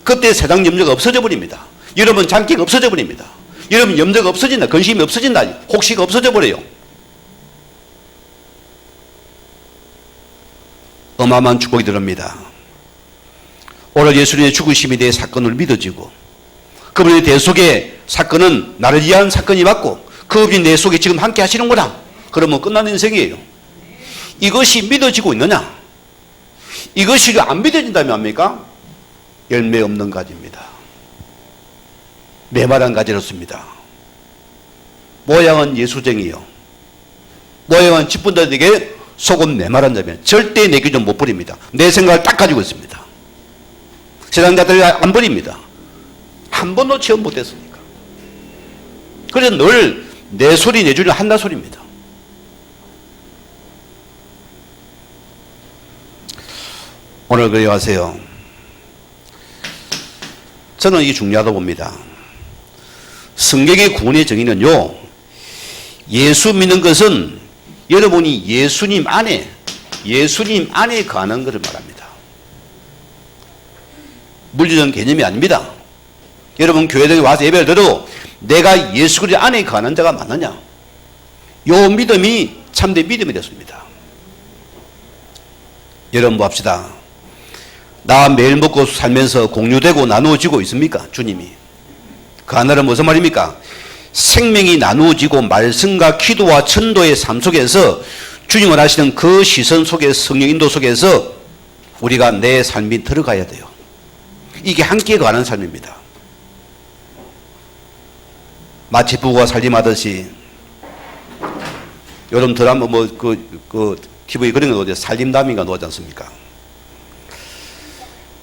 그때 세상 염려가 없어져 버립니다. 여러분 장기가 없어져 버립니다. 여러분 염려가 없어진다. 근심이 없어진다. 혹시가 없어져 버려요. 어마어마한 축복이 들어옵니다. 오늘 예수님의 죽으심에 대해 사건을 믿어지고 그분의 대 속에 사건은 나를 위한 사건이 맞고 그분이 내 속에 지금 함께 하시는구나. 그러면 끝나는 인생이에요. 이것이 믿어지고 있느냐? 이것이 안 믿어진다면 합니까? 열매 없는 가지입니다. 메마른 가지로습니다. 모양은 예수쟁이요. 모양은 직분자들에게 속은 메마른 자면 절대 내 기준 못 버립니다. 내 생각을 딱 가지고 있습니다. 세상 자들 안 버립니다. 한 번도 체험 못했으니까. 그래서 늘 내 소리 내주려 한다 소리입니다. 오늘 그리 하세요. 저는 이게 중요하다고 봅니다. 성경의 구원의 정의는요, 예수 믿는 것은 여러분이 예수님 안에 가는 것을 말합니다. 물리적인 개념이 아닙니다. 여러분 교회 등에 와서 예배를 드려도 내가 예수 그리스도 안에 거하는 자가 맞느냐? 요 믿음이 참된 믿음이 됐습니다. 여러분 봅시다. 나 매일 먹고 살면서 공유되고 나누어지고 있습니까? 주님이. 그 하나는 무슨 말입니까? 생명이 나누어지고 말씀과 기도와 전도의 삶 속에서 주님을 하시는 그 시선 속에 성령 인도 속에서 우리가 내 삶이 들어가야 돼요. 이게 함께 가는 삶입니다. 마치 부부가 살림하듯이 요즘 드라마 TV 그런 거 어디 살림담인가 나오지 않습니까?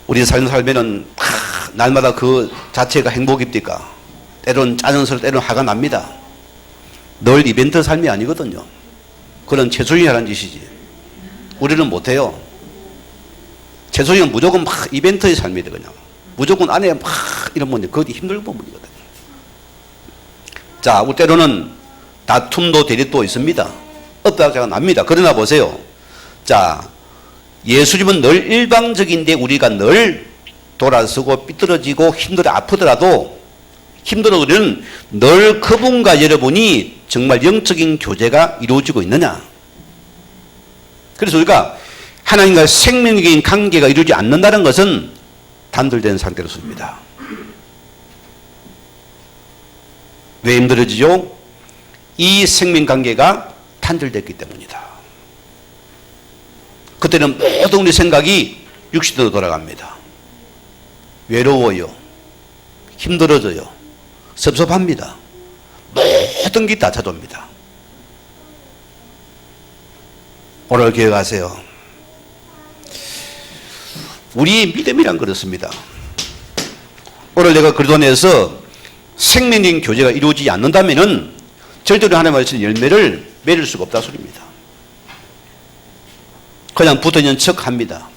우리 살면은 날마다 그 자체가 행복입니까? 때로는 짜증스러워 때로는 화가 납니다. 늘 이벤트 삶이 아니거든요. 그건 최소인이 하는 짓이지. 우리는 못해요. 최소인은 무조건 막 이벤트의 삶이다 그냥. 무조건 안에 막 이러면 그것이 힘든 부분이거든요. 자, 우리 때로는 다툼도 대립도 있습니다. 엇박자가 납니다. 그러나 보세요. 자, 예수님은 늘 일방적인데 우리가 늘 돌아서고 삐뚤어지고 아프더라도 우리는 늘 그분과 여러분이 정말 영적인 교제가 이루어지고 있느냐. 그래서 우리가 하나님과 생명적인 관계가 이루어지지 않는다는 것은 단절된 상태로습니다. 왜 힘들어지죠? 이 생명 관계가 단절됐기 때문이다. 그때는 모든 우리 생각이 육신으로 돌아갑니다. 외로워요. 힘들어져요. 섭섭합니다. 모든 게 다 찾아옵니다. 오늘 기억하세요. 우리의 믿음이란 그렇습니다. 오늘 내가 그리스도 안에서 생명적인 교제가 이루어지지 않는다면은 절대로 하나님의 열매를 맺을 수가 없다 소리입니다. 그냥 붙어있는 척 합니다.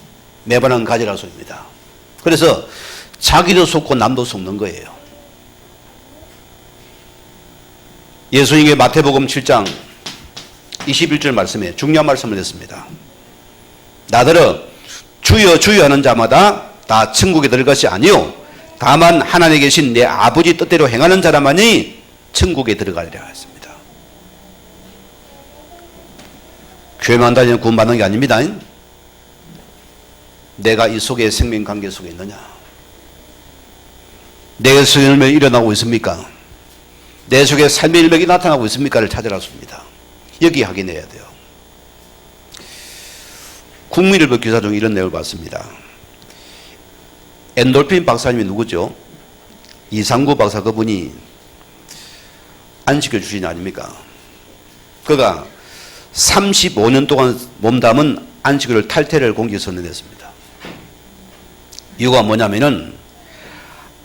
매번한 가지라 소리입니다. 그래서 자기도 속고 남도 속는 거예요. 예수님의 마태복음 7장 21절 말씀에 중요한 말씀을 했습니다. 나더러 주여 주여 하는 자마다 다 천국에 들어갈 것이 아니요 다만 하나님에 계신 내 아버지 뜻대로 행하는 자라만이 천국에 들어가리라 했습니다. 교회만 다니는 구원받는 게 아닙니다. 내가 이 속에 생명관계 속에 있느냐, 내 속에 열매 일어나고 있습니까? 내 속에 삶의 일맥이 나타나고 있습니까를 찾으라습니다. 여기 확인해야 돼요. 국민일보 기사 중에 이런 내용을 봤습니다. 엔돌핀 박사님이 누구죠? 이상구 박사, 그분이 안식교 출신 아닙니까? 그가 35년 동안 몸담은 안식교를 탈퇴를 공개 선언했습니다. 이유가 뭐냐면은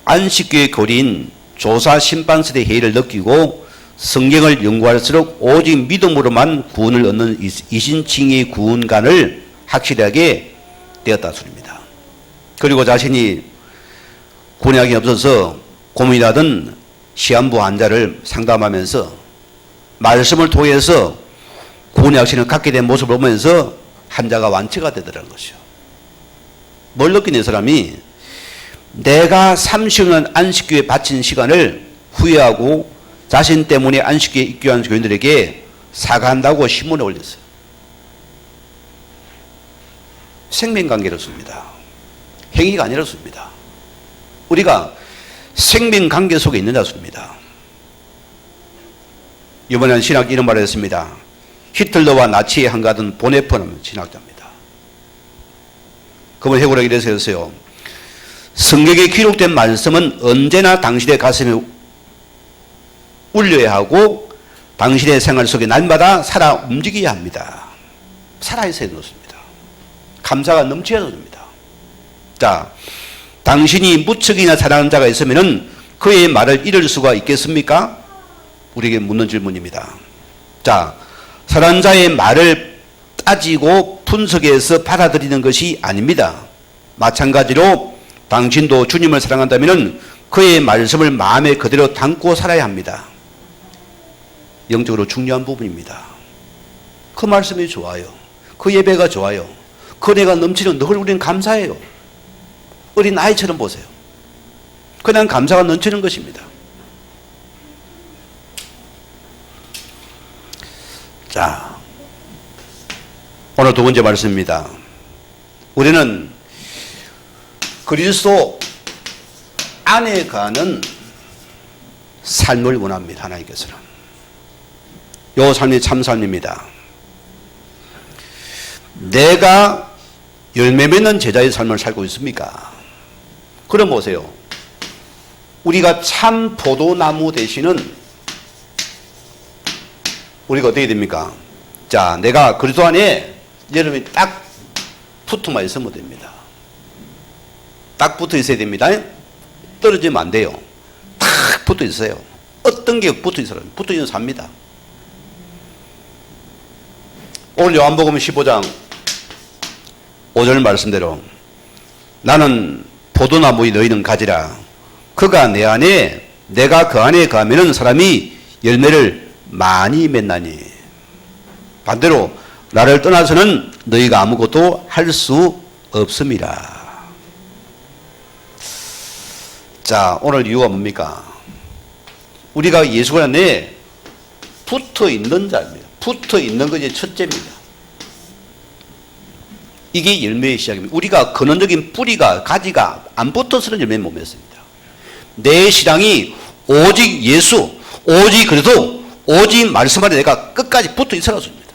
안식교의 교리인 조사심판설의 해이를 느끼고 성경을 연구할수록 오직 믿음으로만 구원을 얻는 이신칭의 구원관을 확실하게 되었다 소리입니다. 그리고 자신이 군약이 없어서 고민하던 시한부 환자를 상담하면서 말씀을 통해서 군약신을 갖게 된 모습을 보면서 환자가 완치가 되더라는 것이요. 뭘 느끼는 사람이 내가 30년 안식교에 바친 시간을 후회하고 자신 때문에 안식교에 입교한 교인들에게 사과한다고 신문에 올렸어요. 생명관계로습니다. 행위가 아니라습니다. 우리가 생명관계 속에 있는 자습니다. 이번에는 신학 이런 말을 했습니다. 히틀러와 나치에 한가하던 보네퍼는 신학자입니다. 그분 해고라고 이래서 했어요. 성경에 기록된 말씀은 언제나 당신의 가슴에 울려야 하고 당신의 생활 속에 날마다 살아 움직여야 합니다. 살아있어야 놓습니다. 감사가 넘쳐야 됩니다. 자, 당신이 무척이나 사랑하는 자가 있으면 그의 말을 잃을 수가 있겠습니까? 우리에게 묻는 질문입니다. 자, 사랑하는 자의 말을 따지고 분석해서 받아들이는 것이 아닙니다. 마찬가지로 당신도 주님을 사랑한다면 그의 말씀을 마음에 그대로 담고 살아야 합니다. 영적으로 중요한 부분입니다. 그 말씀이 좋아요. 그 예배가 좋아요. 그 은혜가 넘치는 늘 우리는 감사해요. 어린 아이처럼 보세요. 그냥 감사가 넘치는 것입니다. 자, 오늘 두 번째 말씀입니다. 우리는 그리스도 안에 가는 삶을 원합니다. 하나님께서는. 요 삶이 참 삶입니다. 내가 열매 맺는 제자의 삶을 살고 있습니까? 그럼 보세요. 우리가 참 포도나무 되시는 우리가 어떻게 됩니까? 자, 내가 그리스도 안에 여러분이 딱 붙어만 있으면 됩니다. 딱 붙어 있어야 됩니다. 떨어지면 안 돼요. 딱 붙어 있어요. 어떤 게 붙어 있어요? 붙어 있는 삽니다. 오늘 요한복음 15장 5절 말씀대로 나는 포도나무의 너희는 가지라. 그가 내 안에 내가 그 안에 가면은 사람이 열매를 많이 맺나니 반대로 나를 떠나서는 너희가 아무것도 할 수 없음이라. 자, 오늘 이유가 뭡니까? 우리가 예수 안에 붙어 있는 자입니다. 붙어 있는 것이 첫째입니다. 이게 열매의 시작입니다. 우리가 근원적인 뿌리가, 가지가 안 붙어서는 열매를 못 맺습니다. 내 신앙이 오직 예수, 오직 그래도 오직 말씀 안에 내가 끝까지 붙어 있어야 합니다.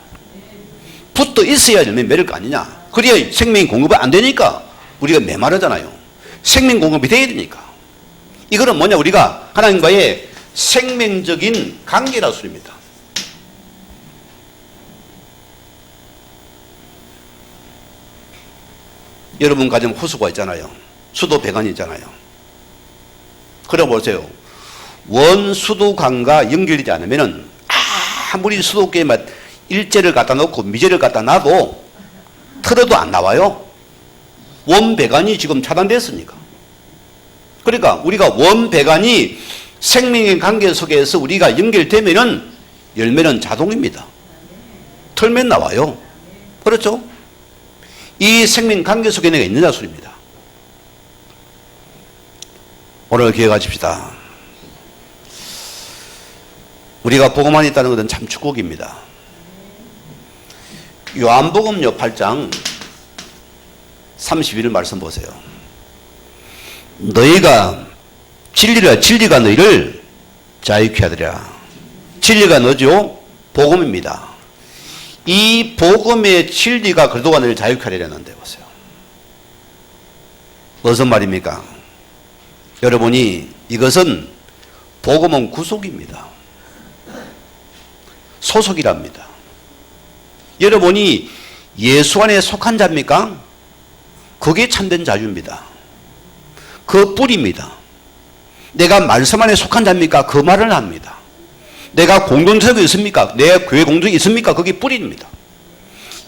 붙어 있어야 열매 맺을 거 아니냐. 그래야 생명 공급이 안 되니까 우리가 메마르잖아요. 생명 공급이 돼야 되니까. 이거는 뭐냐, 우리가 하나님과의 생명적인 관계라 소리입니다. 여러분 가정 호수가 있잖아요. 수도 배관이 있잖아요. 그래 보세요. 원수도관과 연결되지 않으면은 아무리 수도계에 일제를 갖다 놓고 미제를 갖다 놔도 틀어도 안 나와요. 원배관이 지금 차단됐으니까. 그러니까 우리가 원배관이 생명의 관계 속에서 우리가 연결되면은 열매는 자동입니다. 틀면 나와요. 그렇죠? 이 생명 관계 속에 내가 있느냐 소리입니다. 오늘 기억하십시다. 우리가 복음만 있다는 것은 참 축복입니다. 요한복음요 8장 31절 말씀 보세요. 너희가 진리가 너희를 자유케 하리라. 진리가 너죠? 복음입니다. 이 복음의 진리가 그동안 너희를 자유케 하리라는데 보세요. 무슨 말입니까? 여러분이 이것은 복음은 구속입니다. 소속이랍니다. 여러분이 예수 안에 속한 자입니까? 그게 참된 자유입니다. 그 뿌리입니다. 내가 말씀 안에 속한 자입니까? 그 말을 합니다. 내가 공동체가 있습니까? 내 교회 공동체 있습니까? 그게 뿌리입니다.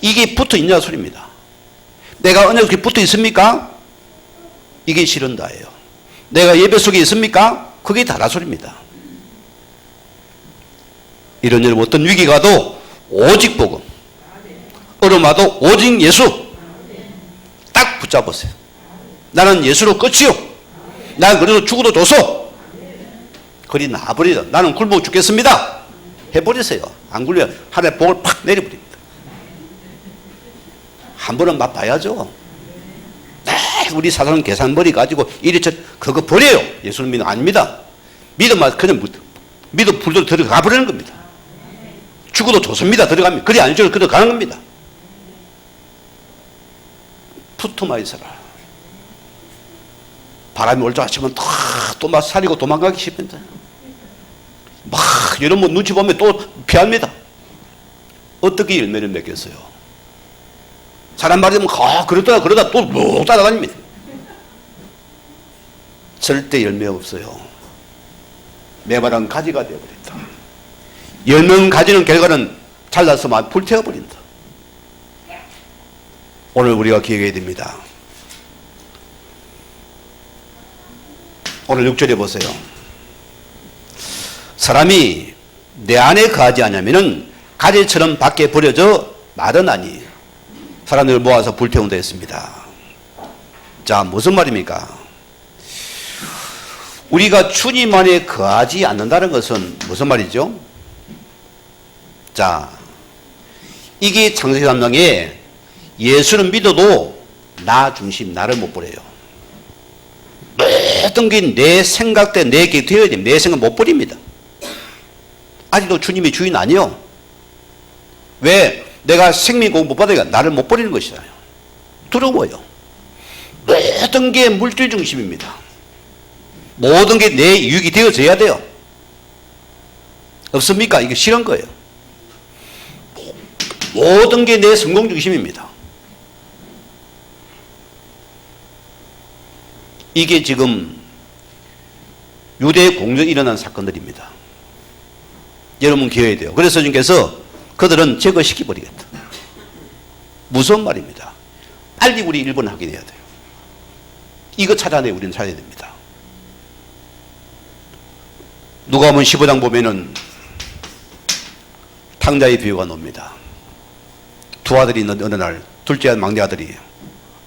이게 붙어 있냐 소리입니다. 내가 언약에 붙어 있습니까? 이게 실현다예요. 내가 예배 속에 있습니까? 그게 다라 소리입니다. 이런 어떤 위기가 와도 오직 복음, 어려움 와도 오직 예수 딱 붙잡으세요. 나는 예수로 끝이요. 나는 그래도 죽어도 좋소. 그리 나버리죠. 나는 굶어 죽겠습니다. 해버리세요. 안 굴려 하늘의 복을 팍 내려버립니다. 한 번은 맛봐야죠. 우리 사람은 계산머리 가지고 이리저리 그거 버려요. 예수는 믿음 아닙니다. 믿음만 그냥 믿음 불도 들어가 버리는 겁니다. 죽어도 좋습니다. 들어가면 그리 아니죠. 들어가는 겁니다. 붙어만 있어라. 바람이 올 줄 아시면 또 막 살리고 도망가기 쉽습니다. 막 여러분 눈치 보면 또 피합니다. 어떻게 열매를 맺겠어요? 사람 말이 되면 그러다 또 쭉 따라다닙니다. 절대 열매 없어요. 매발한 가지가 되어버린다. 열매 가지는 결과는 잘라서만 불태워버린다. 오늘 우리가 기억해야 됩니다. 오늘 6절에 보세요. 사람이 내 안에 거하지 않으면은 가지처럼 밖에 버려져 마르나니 사람들을 모아서 불태운다 했습니다. 자, 무슨 말입니까? 우리가 주님 안에 거하지 않는다는 것은 무슨 말이죠? 자, 이게 창세기 3장에 예수는 믿어도 나 중심, 나를 못 버려요. 모든 게 내 생각대 내게 되어야 됩니다. 내 생각 못 버립니다. 아직도 주님이 주인 아니요. 왜? 내가 생명 공부 못 받으니까 나를 못 버리는 것이잖아요. 두려워요. 모든 게 물질 중심입니다. 모든 게 내 유익이 되어져야 돼요. 없습니까? 이게 싫은 거예요. 모든 게 내 성공 중심입니다. 이게 지금 유대 공전에 일어난 사건들입니다. 여러분 기억해야 돼요. 그래서 주님께서 그들은 제거시켜버리겠다. 무서운 말입니다. 빨리 우리 1번 확인해야 돼요. 이거 찾아내 우리는 찾아야 됩니다. 누가복음 15장 보면은 탕자의 비유가 나옵니다. 두 아들이 있는 어느 날 둘째 막내 아들이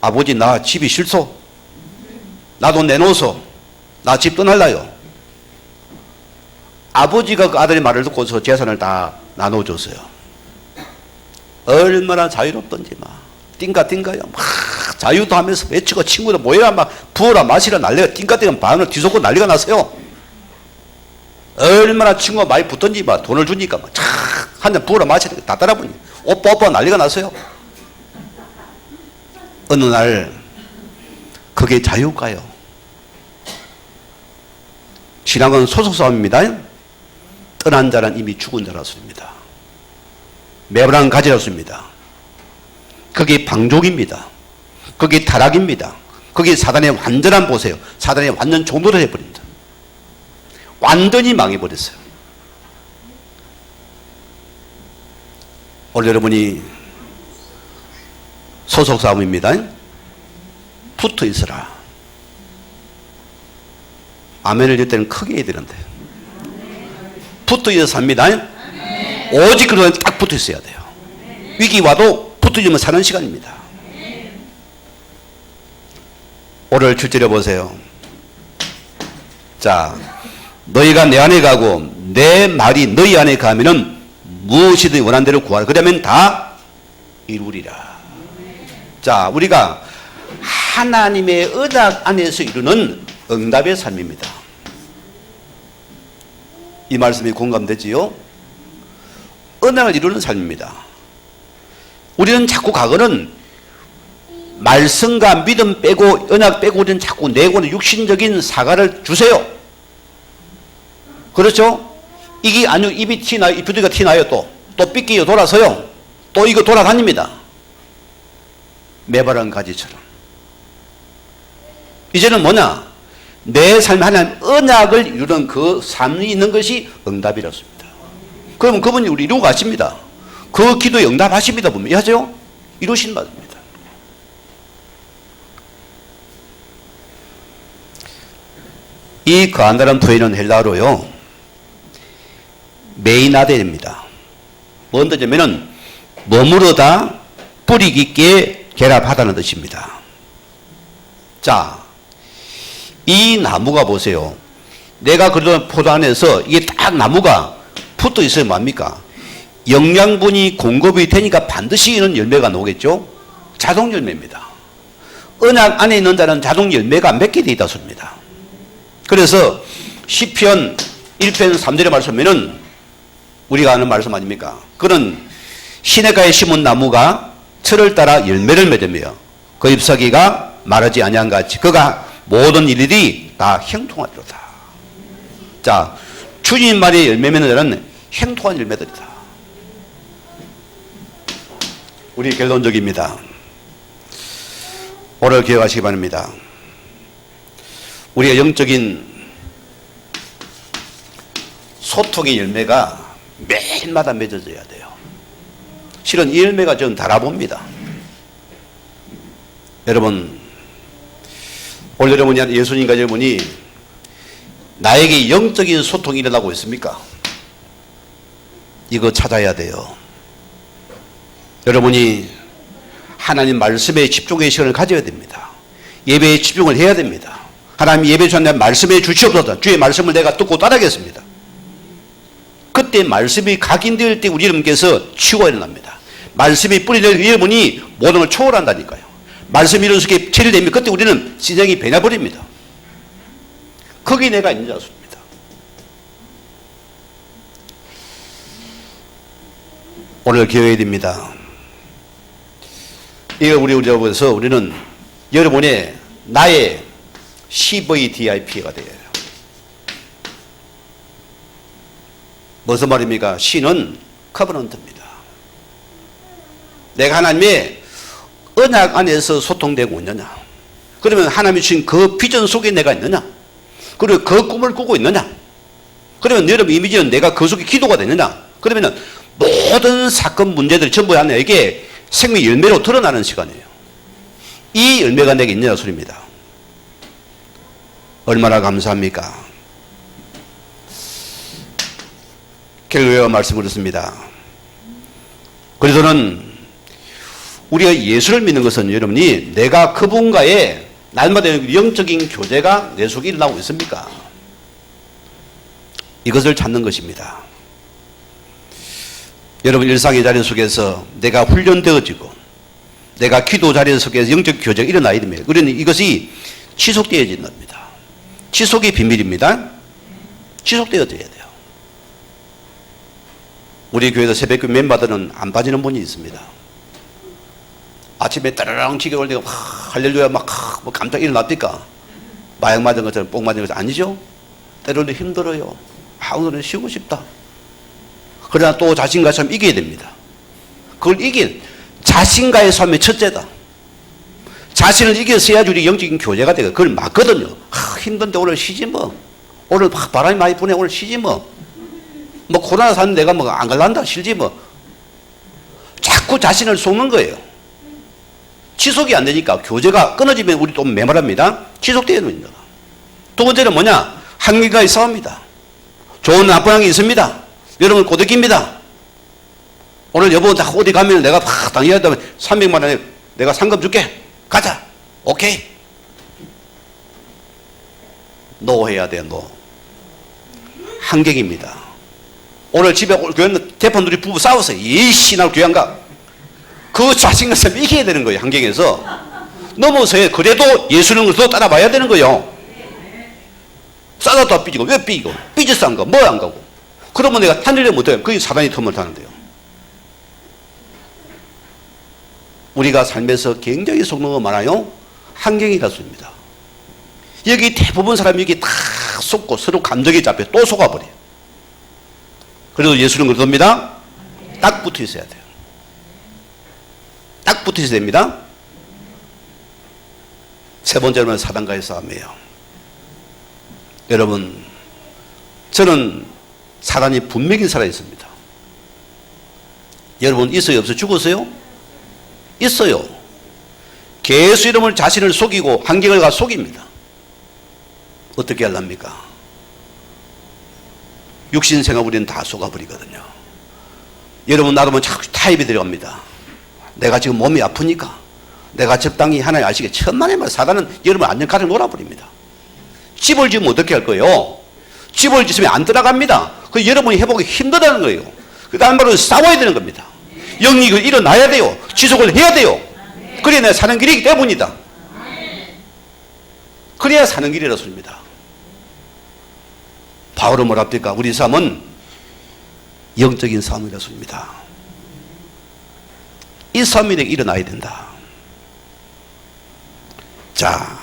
아버지 나 집이 싫소. 나 돈 내놓어서 나 집 떠날라요. 아버지가 그 아들의 말을 듣고서 재산을 다 나눠줬어요. 얼마나 자유롭던지 막 띵가띵가요. 막 자유도 하면서 외치고 친구들 모여라 막 부어라 마시라 난리가 띵가띵가 반을 뒤섞고 난리가 났어요. 얼마나 친구가 많이 붙던지 막 돈을 주니까 막 한 잔 부어라 마시라 다 따라보니 오빠 난리가 났어요. 어느 날 그게 자유가요. 신앙은 소속사업입니다. 떠난 자는 이미 죽은 자라 소리입니다. 매번한 가지라 소리입니다. 그게 방종입니다. 그게 타락입니다. 그게 사단의 완전한 보세요. 사단의 완전 종도를 해버립니다. 완전히 망해버렸어요. 오늘 여러분이 소속 싸움입니다. 붙어 있어라. 아멘을 할 때는 크게 해야 되는데. 붙어 있어서 삽니다. 오직 그런 딱 붙어 있어야 돼요. 위기 와도 붙어 있으면 사는 시간입니다. 오늘 7절에 보세요. 자, 너희가 내 안에 가고 내 말이 너희 안에 가면은 무엇이든 원한 대로 구하라. 그러면 다 이루리라. 자, 우리가 하나님의 언약 안에서 이루는 응답의 삶입니다. 이 말씀이 공감되지요? 언약을 이루는 삶입니다. 우리는 자꾸 과거는 말씀과 믿음 빼고 언약 빼고 우리는 자꾸 내고는 육신적인 사과를 주세요. 그렇죠? 이게 아니고 입이 튀나요. 입부리가 튀나요. 또 삐끼요 돌아서요. 또 이거 돌아다닙니다. 매발한 가지처럼. 이제는 뭐냐? 내 삶에 하나님 언약을 이루는 그 삶이 있는 것이 응답이라습니다. 그러면 그분이 우리 이루고 가십니다. 그 기도에 응답하십니다. 보면 이해하죠? 이루신 바입니다. 이 거한다는 표현은 헬라어로요 메이나데입니다. 뭔 뜻이냐면은 머무르다 뿌리 깊게 결합하다는 뜻입니다. 자, 이 나무가 보세요. 내가 그러던 포도 안에서 이게 딱 나무가 붙어 있으면 뭡니까? 영양분이 공급이 되니까 반드시 이런 열매가 나오겠죠? 자동 열매입니다. 언약 안에 있는 자는 자동 열매가 맺게 되어 있습니다. 그래서 시편 1편 3절의 말씀에는 우리가 아는 말씀 아닙니까? 그는 시냇가에 심은 나무가 철을 따라 열매를 맺으며 그 잎사귀가 마르지 아니한 같이 그가 모든 일들이 다 형통하리로다. 자, 주님 말에 열매 맺는 자는 형통한 열매들이다. 우리 결론적입니다. 오늘 기억하시기 바랍니다. 우리가 영적인 소통의 열매가 매일마다 맺어져야 돼요. 실은 이 열매가 저는 달아봅니다. 여러분, 오늘 여러분이 예수님과 여러분이 나에게 영적인 소통이 일어나고 있습니까? 이거 찾아야 돼요. 여러분이 하나님 말씀에 집중의 시간을 가져야 됩니다. 예배에 집중을 해야 됩니다. 하나님 예배 주한테 말씀해 주시옵소서. 주의 말씀을 내가 듣고 따르겠습니다. 그때 말씀이 각인될 때 우리 여러분께서 치유가 일어납니다. 말씀이 뿌리를 여러분이 모든 걸 초월한다니까요. 말씀이 이런 속에 체리되면 그때 우리는 신앙이 변해버립니다. 거기 내가 있는 자습니다. 오늘 기회해야 됩니다. 이거 우리에서 우리는 여러분의 나의 CVDIP가 돼요. 무슨 말입니까? C는 커버넌트입니다. 내가 하나님의 언약 안에서 소통되고 있느냐? 그러면 하나님이 주신 그 비전 속에 내가 있느냐? 그리고 그 꿈을 꾸고 있느냐? 그러면 여러분 이미지는 내가 그 속에 기도가 되느냐? 그러면 모든 사건 문제들이 전부 하나에게 생명 열매로 드러나는 시간이에요. 이 열매가 내게 있느냐 소리입니다. 얼마나 감사합니까? 켈로웨어 말씀을 듣습니다. 그래서는 우리가 예수를 믿는 것은 여러분이 내가 그분과의 날마다 영적인 교제가 내 속에 일어나고 있습니까? 이것을 찾는 것입니다. 여러분 일상의 자리 속에서 내가 훈련되어지고 내가 기도 자리 속에서 영적 교제가 일어나야 됩니다. 그러니 이것이 지속되어지는 겁니다. 지속이 비밀입니다. 지속되어져야 돼요. 우리 교회에서 새벽교 멤버들은 안 빠지는 분이 있습니다. 아침에 따라랑 지게 올리고 할렐루야 막 깜짝 일어납니까? 마약 맞은 것처럼 뽕 맞은 것처럼 아니죠? 때로는 힘들어요. 오늘은 쉬고 싶다. 그러나 또 자신과 싸움 이겨야 됩니다. 그걸 이긴 자신과의 싸움이 첫째다. 자신을 이겨서야지 우리 영적인 교제가 되고 그걸 맞거든요. 힘든데 오늘 쉬지 뭐. 오늘 막 바람이 많이 부네. 오늘 쉬지 뭐. 뭐 코로나 사는 내가 뭐 안 갈란다. 싫지 뭐. 자꾸 자신을 속는 거예요. 지속이 안 되니까 교제가 끊어지면 우리 또 메말합니다. 지속되어야 됩니다. 두 번째는 뭐냐? 한계가의 싸움입니다. 좋은 나쁜 한게 있습니다. 여러분 고득입니다. 오늘 여보 어디 가면 내가 팍 당겨야다면 300만 원에 내가 상금 줄게. 가자. 오케이. 노 해야 돼. 노. 한객입니다. 오늘 집에 교회 대판들이 부부 싸웠어요. 이씨 날 교회 안 가. 그 자신감을 이겨야 되는 거예요. 한경에서 넘어서야 그래도 예수님을 더 따라봐야 되는 거예요. 싸다도 삐지고 왜 삐지고 삐져서 안 가고 뭐 안 가고 그러면 내가 탄일을 못해요. 그게 사단이 틈을 타는데요. 우리가 삶에서 굉장히 속는 거 많아요. 한경이라서입니다. 여기 대부분 사람이 여기 다 속고 서로 감정에 잡혀 또 속아버려요. 그래도 예수는 그러답니다. 딱 붙어 있어야 돼요. 딱 붙어 있어야 됩니다. 세 번째로는 사단과의 싸움이에요. 여러분, 저는 사단이 분명히 살아있습니다. 여러분, 있어요? 없어요? 죽었어요? 있어요. 계수 이름을 자신을 속이고 한경을 가 속입니다. 어떻게 하렵니까? 육신생활 우리는 다 속아버리거든요. 여러분, 나도 자꾸 타입이 들어갑니다. 내가 지금 몸이 아프니까 내가 적당히 하나님 아시게 천만의 말 사단은 여러분 안녕 가득 놀아버립니다. 집을 지으면 어떻게 할 거예요? 집을 지으면 안 들어갑니다. 그 여러분이 회복이 힘들다는 거예요. 그 다음 말로 싸워야 되는 겁니다. 영익을 일어나야 돼요. 지속을 해야 돼요. 그래야 내가 사는 길이기 때문이다. 그래야 사는 길이라 소리입니다. 바울은 뭐라 합니까? 우리 삶은 영적인 싸움이라 소리입니다. 이 싸움이 내게 일어나야 된다. 자,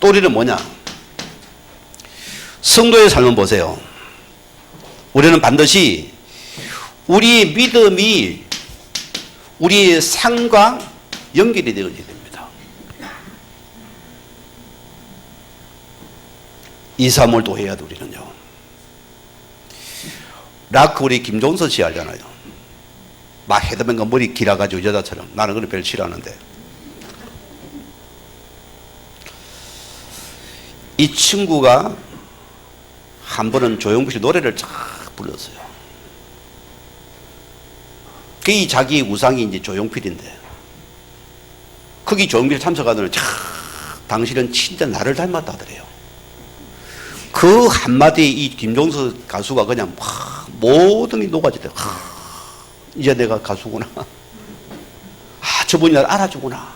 또 우리는 뭐냐? 성도의 삶을 보세요. 우리는 반드시 우리의 믿음이 우리의 삶과 연결이 되어야 됩니다. 이 삶을 또 해야 돼, 우리는요. 라크 우리 김종서 씨 알잖아요. 막 헤드뱅가 머리 길어가지고 여자처럼. 나는 그런 별로 싫어하는데. 이 친구가 한 번은 조용필 씨 노래를 쫙 불렀어요. 그게 자기 우상이 이제 조용필인데. 거기 조용필 참석하더니 참, 당신은 진짜 나를 닮았다 하더래요. 그 한마디에 이 김종서 가수가 그냥 막 모든 게 녹아지더라고요. 이제 내가 가수구나. 아, 저분이 나를 알아주구나.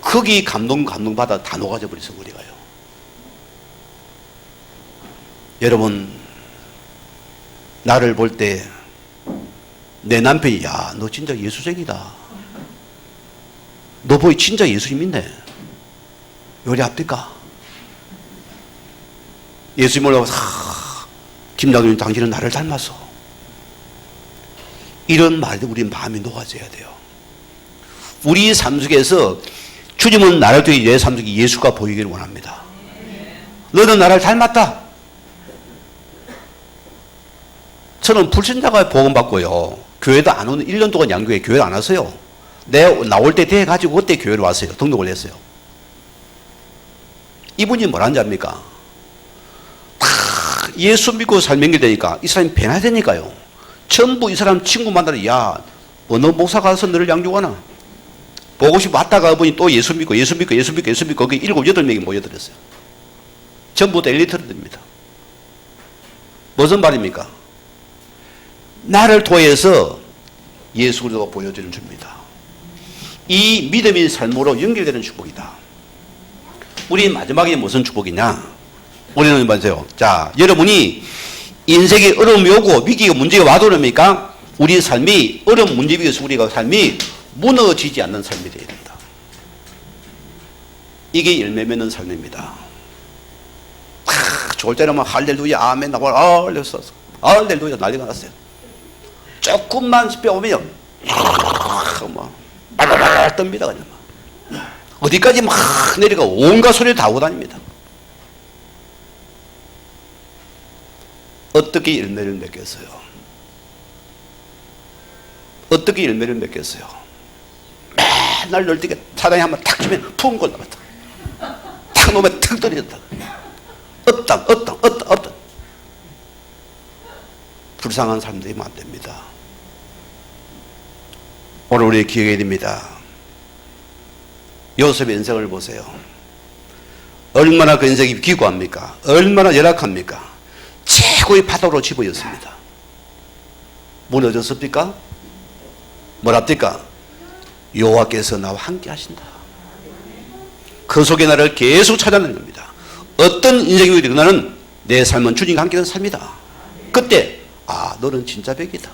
거기 감동받아 다 녹아져 버렸어, 우리가요. 여러분, 나를 볼 때 내 남편이, 야, 너 진짜 예수쟁이다. 너 보이 진짜 예수님 믿네. 요리 합니까? 예수님을 보고, 김장님, 당신은 나를 닮았어. 이런 말이 우리 마음이 녹아져야 돼요. 우리 삶 속에서 주님은 나를 통해 내 삶 속에 예수가 보이기를 원합니다. 너는 나를 닮았다. 저는 불신자가 복음받고요. 교회도 안 오는 1년 동안 양교회 교회를 안 왔어요. 내가 나올 때 돼가지고 그때 교회를 왔어요. 등록을 했어요. 이분이 뭐라는지 압니까? 예수 믿고 삶 연결되니까 이 사람이 변화되니까요. 전부 이 사람 친구 만나러, 야, 어느 목사 가서 너를 양육하나? 보고 싶어 왔다가 보니 또 예수 믿고 거기 7, 8명이 모여들었어요. 전부 다 엘리트들입니다. 무슨 말입니까? 나를 통해서 예수 그리스도가 보여주는 주입니다. 이 믿음의 삶으로 연결되는 축복이다. 우리 마지막에 무슨 축복이냐? 우리는 보세요. 자, 여러분이 인생에 어려움이 오고 위기가 문제가 와도 그럽니까? 우리 삶이 어려운 문제 위에서 우리가 삶이 무너지지 않는 삶이 되어야 된다. 이게 열매 맺는 삶입니다. 좋을 때는 막 할렐루야 아멘 나고 할렐루야 난리가 났어요. 조금만 빼오면 막 발발발 뜹니다. 그냥 어디까지 막 내려가 온갖 소리를 다 하고 다닙니다. 어떻게 열매를 맺겠어요? 어떻게 열매를 맺겠어요? 맨날 널뛰게 사단이 한번 탁 치면 푹 골라봤다. 탁 놓으면 탁 떨어졌다. 없다. 불쌍한 사람들이 안 됩니다. 오늘 우리 기억해야 됩니다. 요셉의 인생을 보세요. 얼마나 그 인생이 기구합니까? 얼마나 열악합니까? 최고의 파도로 집어였습니다. 무너졌습니까? 뭐랍니까? 여호와께서 나와 함께 하신다. 그 속에 나를 계속 찾아내는 겁니다. 어떤 인생이 되고 나는 내 삶은 주님과 함께 삽니다. 그때 너는 진짜 백이다.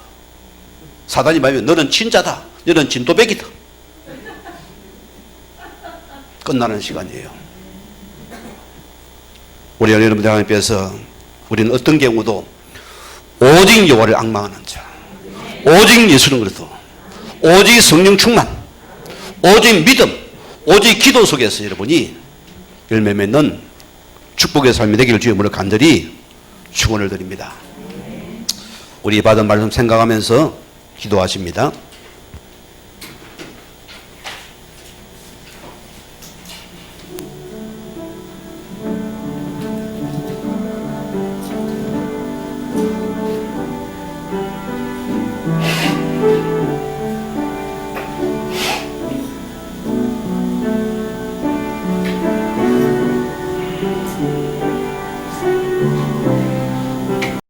사단이 말하면 너는 진짜다. 너는 진도백이다. 끝나는 시간이에요. 우리 여러분들 하나님께서 우리는 어떤 경우도 오직 여호와를 앙망하는 자, 오직 예수는 그래도 오직 성령 충만, 오직 믿음, 오직 기도 속에서 여러분이 열매 맺는 축복의 삶이 되기를 주님으로 간절히 축원을 드립니다. 우리 받은 말씀 생각하면서 기도하십니다.